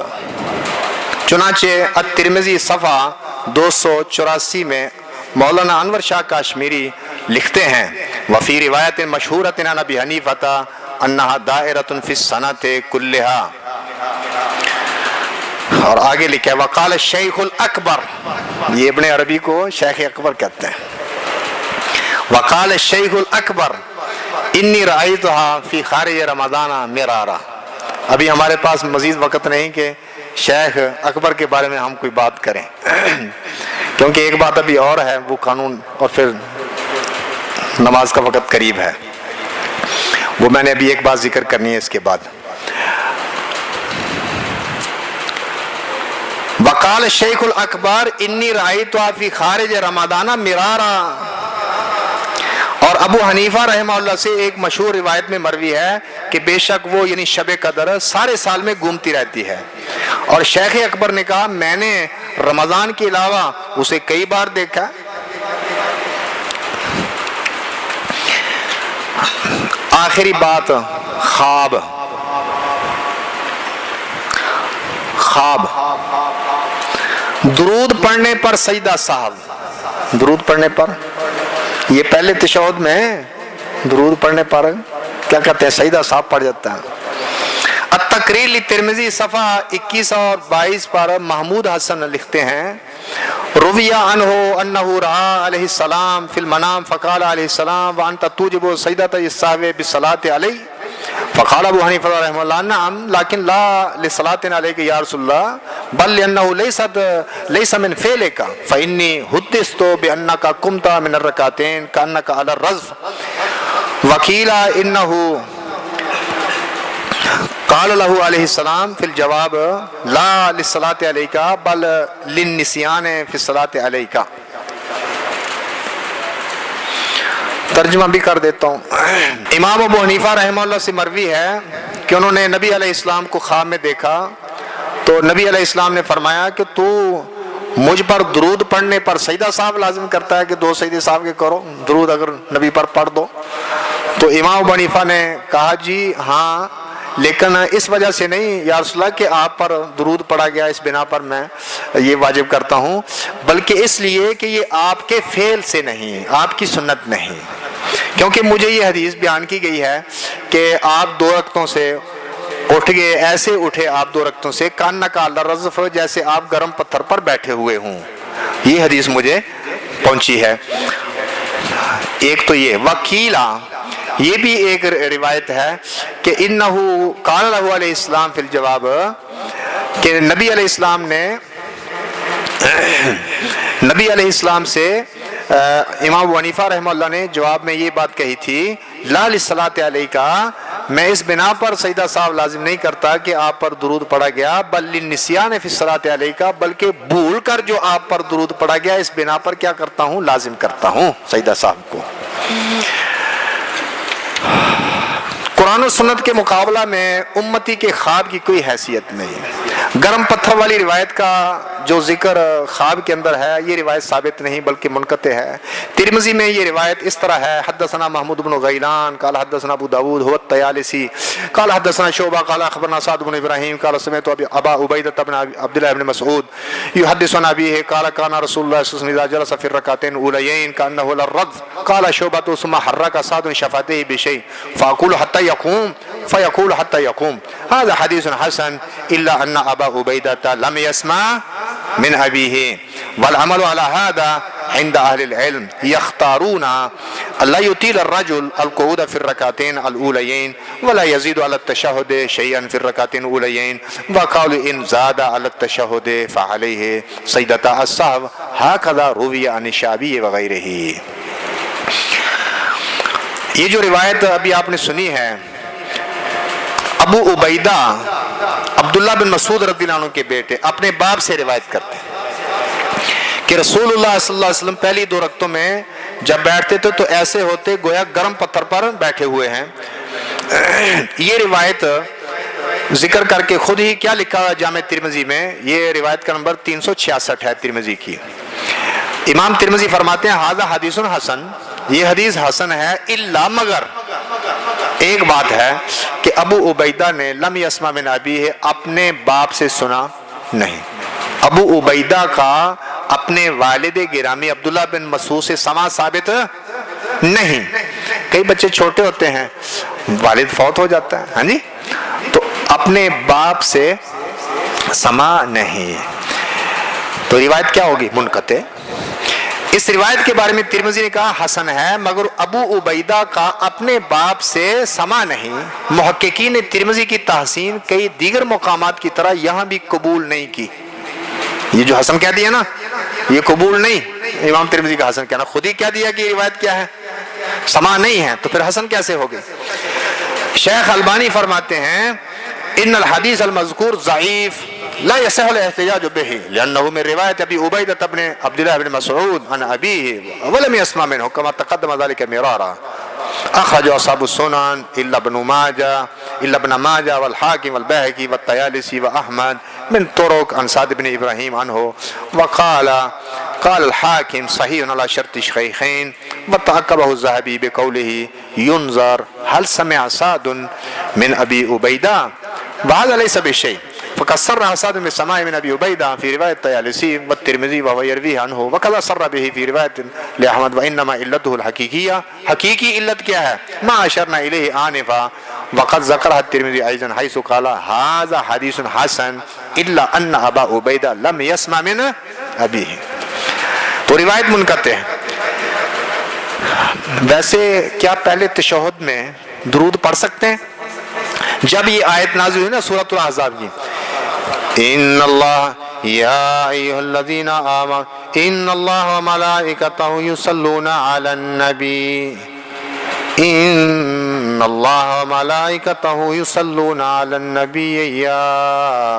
چنانچہ الترمذی صفحہ 284 میں مولانا انور شاہ کاشمیری لکھتے ہیں، وفی روایت مشہورۃ عن ابی حنیفہ انہا دائرۃ فی السنۃ کلھا، اور آگے لکھا ہے وقال الشیخ الاکبر، یہ ابن عربی کو شیخ اکبر کہتے ہیں، وقال الشیخ الاکبر انی رأیتہا فی خارج رمضان مرارا۔ ابھی ہمارے پاس مزید وقت نہیں کہ شیخ اکبر کے بارے میں ہم کوئی بات کریں، کیونکہ ایک بات ابھی اور ہے، وہ قانون، اور پھر نماز کا وقت قریب ہے، وہ میں نے ابھی ایک بات ذکر کرنی ہے اس کے بعد۔ وقال الشیخ الاکبر انی رأیتہا فی خارج رمضان مرارا، اور ابو حنیفہ رحمہ اللہ سے ایک مشہور روایت میں مروی ہے کہ بے شک وہ یعنی شب قدر سارے سال میں گھومتی رہتی ہے، اور شیخ اکبر نے کہا میں نے رمضان کے علاوہ اسے کئی بار دیکھا۔ آخری بات، خواب۔ خواب، درود پڑھنے پر سجدہ صاحب، درود پڑھنے پر، یہ پہلے تشہد میں درود پڑھنے پر کیا کہتے ہیں؟ سجدہ صاحب پڑھ جاتا ہے۔ التقریر لترمذی صفحہ 21 اور 22 پر محمود حسن لکھتے ہیں روی عنہ انہ رعا علیہ السلام فی المنام فقال علیہ السلام وانت توجب سجدۃ السہو بالصلاۃ علیہ فقال ابو حنیفہ رحمہ اللہ نعم لیکن لا لصلاۃ علیک یا رسول اللہ بل لانہ لیس من فعلک فانی حدثت بانک قمت من الرکعتین کانک علی الرزف وقیل انہ قال له علیہ السلام فی الجواب لا للصلاۃ علیک بل للنسیان فی الصلاۃ علیک. ترجمہ بھی کر دیتا ہوں. امام ابو حنیفہ رحمہ اللہ سے مروی ہے کہ انہوں نے نبی علیہ السلام کو خواب میں دیکھا تو نبی علیہ السلام نے فرمایا کہ تو مجھ پر درود پڑھنے پر سجدہ صاحب لازم کرتا ہے کہ 2 سجدے صاحب کے کرو، درود اگر نبی پر پڑھ دو. تو امام ابو حنیفہ نے کہا جی ہاں، لیکن اس وجہ سے نہیں یا رسول اللہ کہ آپ پر درود پڑھا گیا اس بنا پر میں یہ واجب کرتا ہوں، بلکہ اس لیے کہ یہ آپ کے فعل سے نہیں، آپ کی سنت نہیں. کیونکہ مجھے یہ حدیث بیان کی گئی ہے کہ آپ 2 رکعتوں سے اٹھ گئے، ایسے اٹھے آپ 2 رکعتوں سے کانک علی الرزف، جیسے آپ گرم پتھر پر بیٹھے ہوئے ہوں. یہ حدیث مجھے پہنچی ہے. ایک تو یہ وکیلا، یہ بھی ایک روایت ہے کہ انہو قال له علیہ السلام فی الجواب، کہ نبی علیہ السلام نے نبی علیہ السلام سے امام ابو حنیفہ رحمہ اللہ نے جواب میں یہ بات کہی تھی لا للصلاۃ علیک، میں اس بنا پر سجدہ صاحب لازم نہیں کرتا کہ آپ پر درود پڑھا گیا، بل للنسیان فی الصلاۃ علیک، بلکہ بھول کر جو آپ پر درود پڑھا گیا اس بنا پر کیا کرتا ہوں، لازم کرتا ہوں سجدہ صاحب کو. قرآن و سنت کے مقابلہ میں امتی کے خواب کی کوئی حیثیت نہیں. گرم پتھر والی روایت کا جو ذکر خواب کے اندر ہے یہ روایت ثابت نہیں بلکہ منقطع ہے. ترمذی میں یہ روایت اس طرح ہے حدثنا محمود بن غیلان قال حدثنا ابو داود هو الطیالسی قال حدثنا شعبہ قال اخبرنا سعد بن ابراہیم قال سمعت ابا عبیدہ بن عبد الله بن مسعود يحدث عن ابيه قال كان رسول الله صلى الله عليه وسلم اذا جلس في الركعتين الاوليين كانه للرغف قال شعبة ثم حرك سعد شفتيه بشيء فاقول حتى يقوم فيقول حتى يقوم. هذا حديث حسن الا ان ابا عبیدہ لم يسمع من ابيه والعمل على هذا عند اهل العلم يختارون الا يطيل الرجل القعود في الركعتين الاوليين ولا يزيد على التشهد شيئا في الركعتين الاوليين وقالوا ان زاد على التشهد فعليه سجدة السهو هكذا روي عن الشعبي وغيره. یہ جو روایت ابھی آپ نے سنی ہے ابو عبیدہ عبداللہ بن مسعود رضی اللہ عنہ کے بیٹے اپنے باپ سے روایت کرتے ہیں کہ رسول اللہ صلی اللہ علیہ وسلم پہلی 2 رکعتوں میں جب بیٹھتے تھے تو ایسے ہوتے گویا گرم پتھر پر بیٹھے ہوئے ہیں. یہ روایت ذکر کر کے خود ہی کیا لکھا ہے جامع ترمذی میں، یہ روایت کا نمبر 366 ہے ترمذی کی. امام ترمذی فرماتے ہیں ھذا حدیث حسن، یہ حدیث حسن ہے الا مگر ایک بات ہے کہ ابو عبیدہ نے لم یسمع من ابیہ اپنے باپ سے سنا نہیں. ابو عبیدہ کا اپنے والد گرامی عبداللہ بن مسعود سے سماع ثابت نہیں. کئی بچے چھوٹے ہوتے ہیں والد فوت ہو جاتا ہے ہاں جی، تو اپنے باپ سے سماع نہیں، تو روایت کیا ہوگی، منقطع. اس روایت کے بارے میں ترمذی نے کہا حسن ہے، مگر ابو عبیدہ کا اپنے باپ سے سماع نہیں. محققین نے ترمذی کی تحسین کئی دیگر مقامات کی طرح یہاں بھی قبول نہیں کی. یہ جو حسن کہہ دیا نا یہ قبول نہیں، امام ترمذی کا حسن کہنا، خود ہی کہہ دیا کہ یہ روایت کیا ہے، سماع نہیں ہے، تو پھر حسن کیسے ہوگی. شیخ البانی فرماتے ہیں ان الحدیث المذکور ضعیف لا يصح الاحتجاج به لانه من روایت ابی عبیدہ بن عبد الله بن مسعود عن ابیه ولم يسمع منه كما تقدم ذلك مرارا. اخرج اصحاب السنن الا ابن ماجه والحاکم والبیہقی والطیالسی واحمد من طرق عن سعد بن ابراہیم عنه وقال الحاکم صحیح على شرط الشیخین وتعقبه الذهبی بقوله ينظر هل سمع سعد من ابی عبیدہ وهذا ليس بشيء فقد صرح سعد بن سماع من ابي عبيدة في روايه الطيالسي والترمذي وهو يرويه عنه وكذا صر به في روايه لاحمد وانما علته الحقيقيه. حقيقي علت کیا ہے، ما اشرنا اليه آنفا وقد ذكرها الترمذي ايضا حيث قال هذا حديث حسن الا ان ابا عبيدة لم يسمع من ابيه. تو روایت منقطع ہے۔ ویسے کیا پہلے تشہد میں درود پڑھ سکتے ہیں؟ جب یہ آیت نازل ہوئی نا سورۃ الاحزاب کی، ان اللہ یا ایھا الذین آمنوا ان اللہ وملائکتہ یصلون علی النبی ان اللہ وملائکتہ یصلون علی النبی یا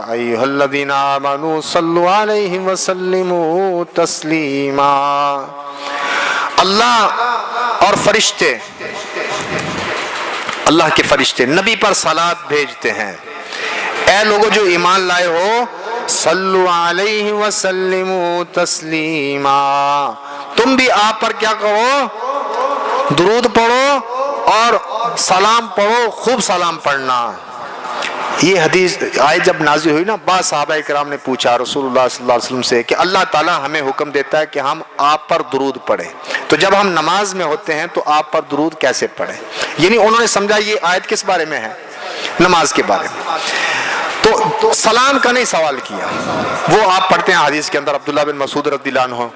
ایھا الذین آمنوا صلوا علیہ وسلموا تسلیما۔ اللہ اور فرشتے، اللہ کے فرشتے نبی پر صلات بھیجتے ہیں، اے لوگوں جو ایمان لائے ہو صلو علیہ وسلموا تسلیما، تم بھی آپ پر کیا کہو؟ درود پڑھو اور سلام پڑھو، خوب سلام پڑھنا۔ یہ حدیث آیت جب نازل ہوئی نا، بعض صحابہ کرام نے پوچھا رسول اللہ صلی اللہ علیہ وسلم سے کہ اللہ تعالیٰ ہمیں حکم دیتا ہے کہ ہم آپ پر درود پڑھیں، تو جب ہم نماز میں ہوتے ہیں تو آپ پر درود کیسے پڑھیں؟ یعنی انہوں نے سمجھا یہ آیت کس بارے میں ہے؟ نماز کے بارے میں۔ تو سلام کا نہیں سوال کیا، وہ آپ پڑھتے ہیں حدیث کے اندر، عبداللہ بن مسعود رضی اللہ عنہ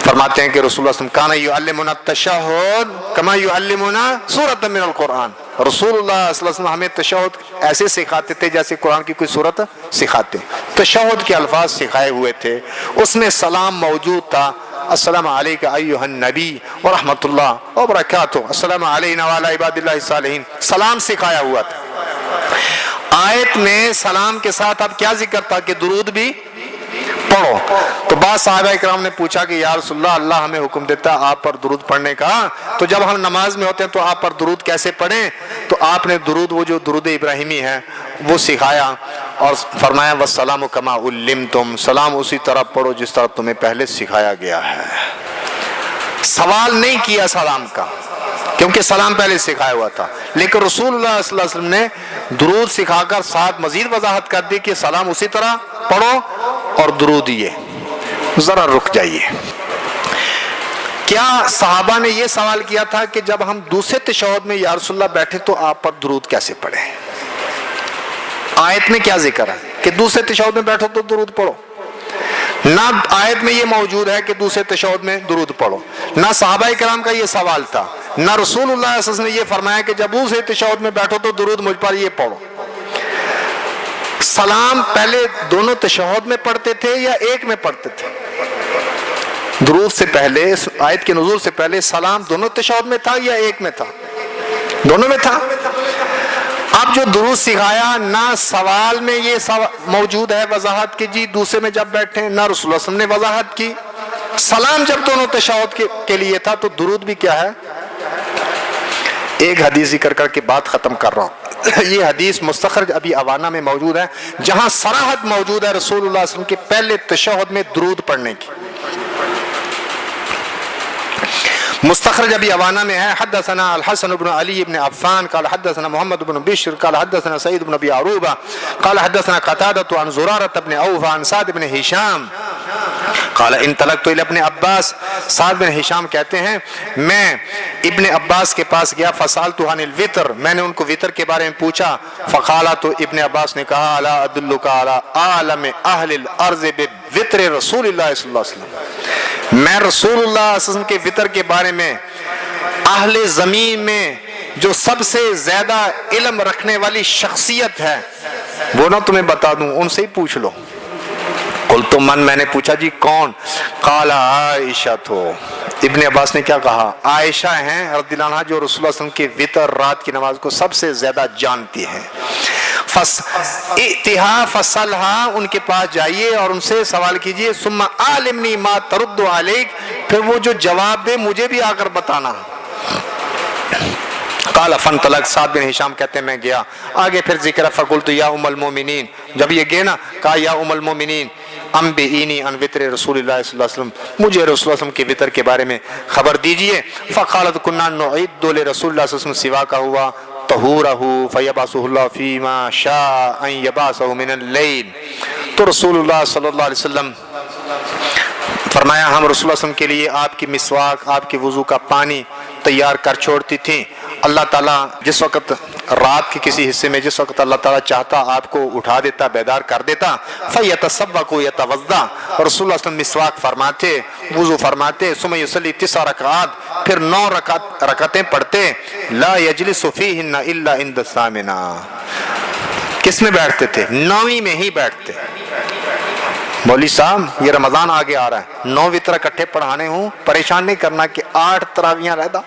فرماتے ہیں کہ رسول اللہ صلی اللہ علیہ وسلم کان یعلمنا التشہد کما یعلمنا سورۃ من القرآن، رسول اللہ صلی اللہ علیہ وسلم ہمیں تشہد ایسے سکھاتے تھے جیسے قرآن کی کوئی سورت سکھاتے۔ تشہد کے الفاظ سکھائے ہوئے تھے، اس میں سلام موجود تھا، السلام علیکم ایھا النبی ورحمۃ اللہ وبرکاتہ، السلام علینا وعلی عباد اللہ الصالحین، سلام سکھایا ہوا تھا۔ آیت میں سلام کے ساتھ اب کیا ذکر تھا کہ درود بھی پڑھو۔ تو بعض صحابہ کرام نے پوچھا کہ یا رسول اللہ، اللہ ہمیں حکم دیتا ہے آپ پر درود پڑھنے کا، تو جب ہم نماز میں ہوتے ہیں تو آپ پر درود کیسے پڑھیں؟ تو آپ نے درود، وہ جو درود ابراہیمی ہے وہ سکھایا اور فرمایا وَالسَّلَامُ كَمَا عُلِّمْتُمْ، سلام اسی طرح پڑھو جس طرح تمہیں پہلے سکھایا گیا ہے۔ سوال نہیں کیا سلام کا، کیونکہ سلام پہلے سکھایا ہوا تھا، لیکن رسول اللہ صلی اللہ علیہ وسلم نے درود سکھا کر ساتھ مزید وضاحت کر دی کہ سلام اسی طرح پڑھو اور درود یہ۔ ذرا رک جائیے، کیا صحابہ نے یہ سوال کیا تھا کہ جب ہم دوسرے تشہد میں یا رسول اللہ بیٹھے تو آپ پر درود کیسے پڑھیں؟ آیت میں کیا ذکر ہے کہ دوسرے تشہد میں بیٹھو تو درود پڑھو؟ نہ آیت میں یہ موجود ہے کہ دوسرے تشہد میں درود پڑھو، نہ صحابہ کرام کا یہ سوال تھا، نہ رسول اللہ صلی اللہ علیہ وسلم نے یہ فرمایا کہ جب دوسرے تشہد میں بیٹھو تو درود مجھ پر یہ پڑھو۔ سلام پہلے دونوں تشہد میں پڑھتے تھے یا ایک میں پڑھتے تھے؟ درود سے پہلے، آیت کے نزول سے پہلے سلام دونوں تشہد میں تھا یا ایک میں تھا؟ دونوں میں تھا۔ اب جو درود سکھایا، نہ سوال میں یہ موجود ہے وضاحت کی جی دوسرے میں جب بیٹھے، نہ رسول اللہ صلی اللہ علیہ وسلم نے وضاحت کی۔ سلام جب دونوں تشہد کے لیے تھا تو درود بھی کیا ہے؟ ایک حدیث ذکر کر کے بات ختم کر رہا ہوں۔ یہ حدیث مستخرج ابی عوانہ میں موجود ہے، جہاں صراحت موجود ہے رسول اللہ صلی اللہ علیہ وسلم کے پہلے تشہد میں درود پڑھنے کی۔ مستخرج ابی عوانہ میں ہے، حدثنا الحسن بن علی بن عفان قال حدثنا محمد بن بشر قال حدثنا سعید بن ابی عروبہ قال حدثنا قتادة عن زرارة بن عوف عن سعد بن ہشام قال انطلقت الى ابن عباس، سعد بن ہشام کہتے ہیں میں ابن عباس کے پاس گیا، فسالت عن الوتر، میں نے ان کو وتر کے بارے میں پوچھا، فقال، تو ابن عباس نے کہا الا ادلک علی عالم اہل الارض بوتر رسول اللہ صلی اللہ علیہ وسلم، میں رسول اللہ صلی اللہ علیہ وسلم کے وتر کے بارے میں اہل زمین میں جو سب سے زیادہ علم رکھنے والی شخصیت ہے وہ نہ تمہیں بتا دوں، ان سے ہی پوچھ لو۔ قلت من، میں نے پوچھا جی کون؟ قال عائشہ، تو ابن عباس نے کیا کہا؟ عائشہ ہیں رضی اللہ عنہا جو رسول اللہ صلی اللہ علیہ وسلم کے وتر رات کی نماز کو سب سے زیادہ جانتی ہیں۔ ائتها فصلها، ان کے پاس جائیے اور ان سے سوال کیجئے، ثم علمنی ما ترد علیک، پھر وہ جو جواب دے مجھے بھی آ کر بتانا۔ قال فانطلق، سعد بن ہشام کہتے ہیں میں گیا، آگے پھر ذکر فقلت یا ام المومنین، جب یہ گئے نا کہا یا ام المومنین انبئینی عن وتر رسول اللہ صلی اللہ علیہ وسلم، مجھے رسول اللہ صلی اللہ علیہ وسلم کے وتر کے بارے میں خبر دیجئے۔ فقالت کننا نعد لرسول اللہ صلی اللہ علیہ وسلم سوا کا ہوا طہورہ فیبعثہ اللہ فیما شاء ان یبعثہ من اللیل، تو رسول اللہ صلی اللہ علیہ وسلم فرمایا ہم رسول اللہ صلی اللہ علیہ وسلم کے لیے آپ کی مسواک، آپ کے وضو کا پانی تیار کر چھوڑتی تھیں، اللہ تعالیٰ جس وقت رات کے کسی حصے میں جس وقت اللہ تعالیٰ چاہتا آپ کو اٹھا دیتا بیدار کر دیتا فَيَتَصَبَّقُ يَتَوَضَّى، اور رسول اللہ صلی اللہ علیہ وسلم مسواک فرماتے، وضو فرماتے، ثم يصلي 9 رکعات، پھر 9 رکعتیں پڑھتے، لا يجلس فيهن الا عند الثامنہ، کس میں بیٹھتے تھے؟ 9ویں میں ہی بیٹھتے۔ مولوی صاحب یہ رمضان آگے آ رہا ہے، 9 وتر اکٹھے پڑھانے ہوں، پریشان نہیں کرنا کہ 8 تراویحاں رہتا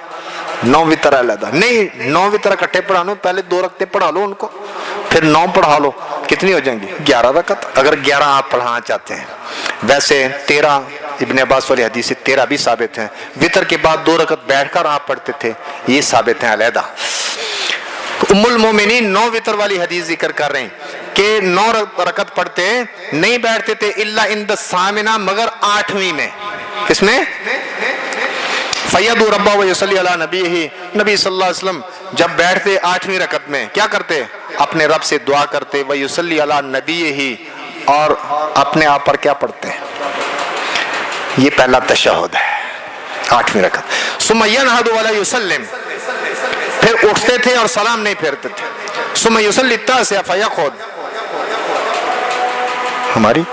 9 وتر علیحدہ نہیں، 9 وتر اکٹھے پڑھانے پہلے 2 رکعتیں پڑھا لو ان کو، پھر 9 پڑھا لو، کتنی ہو جائیں گی؟ 11 رکعت، اگر 11 آپ پڑھانا چاہتے ہیں۔ ویسے 13 ابن عباس والی حدیث سے 13 بھی ثابت ہیں، وتر کے بعد 2 رکعت بیٹھ کر آپ پڑھتے تھے، یہ ثابت ہیں علیحدہ۔ ام المومنین 9 وتر والی حدیث ذکر کر رہے ہیں کہ 9 رکعت پڑھتے نہیں بیٹھتے تھے الا عند الثامنہ، مگر 8ویں میں، کس میں؟ فَيَدُعُ رَبَّهُ وَيُصَلِّي عَلَى نَبِيِّهِ، نبی صلی اللہ علیہ وسلم جب بیٹھتے 8ویں رکعت میں کیا کرتے؟ اپنے رب سے دعا کرتے، وَيُصَلِّي عَلَى نَبِيِّهِ، اور اپنے آپ پر کیا پڑھتے ہیں؟ یہ پہلا تشہد ہے 8ویں رکعت۔ ثُمَّ يَنْهَضُ وَلَا يُسَلِّمُ، پھر اٹھتے تھے اور سلام نہیں پھیرتے تھے۔ ثُمَّ يُصَلِّي التَّاسِعَ فَيَقْعُدُ، ہماری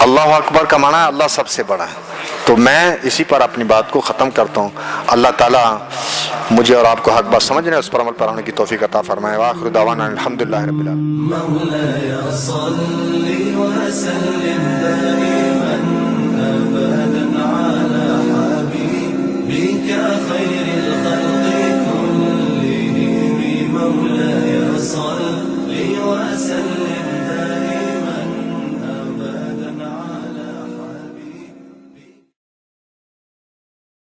اللہ اکبر کا معنی ہے اللہ سب سے بڑا ہے۔ تو میں اسی پر اپنی بات کو ختم کرتا ہوں۔ اللہ تعالیٰ مجھے اور آپ کو حق بات سمجھنے اس پر عمل پر ہونے کی توفیق عطا فرمائے۔ وآخر دعوانا الحمدللہ رب العالمین۔ مولاي صل وسلم دائما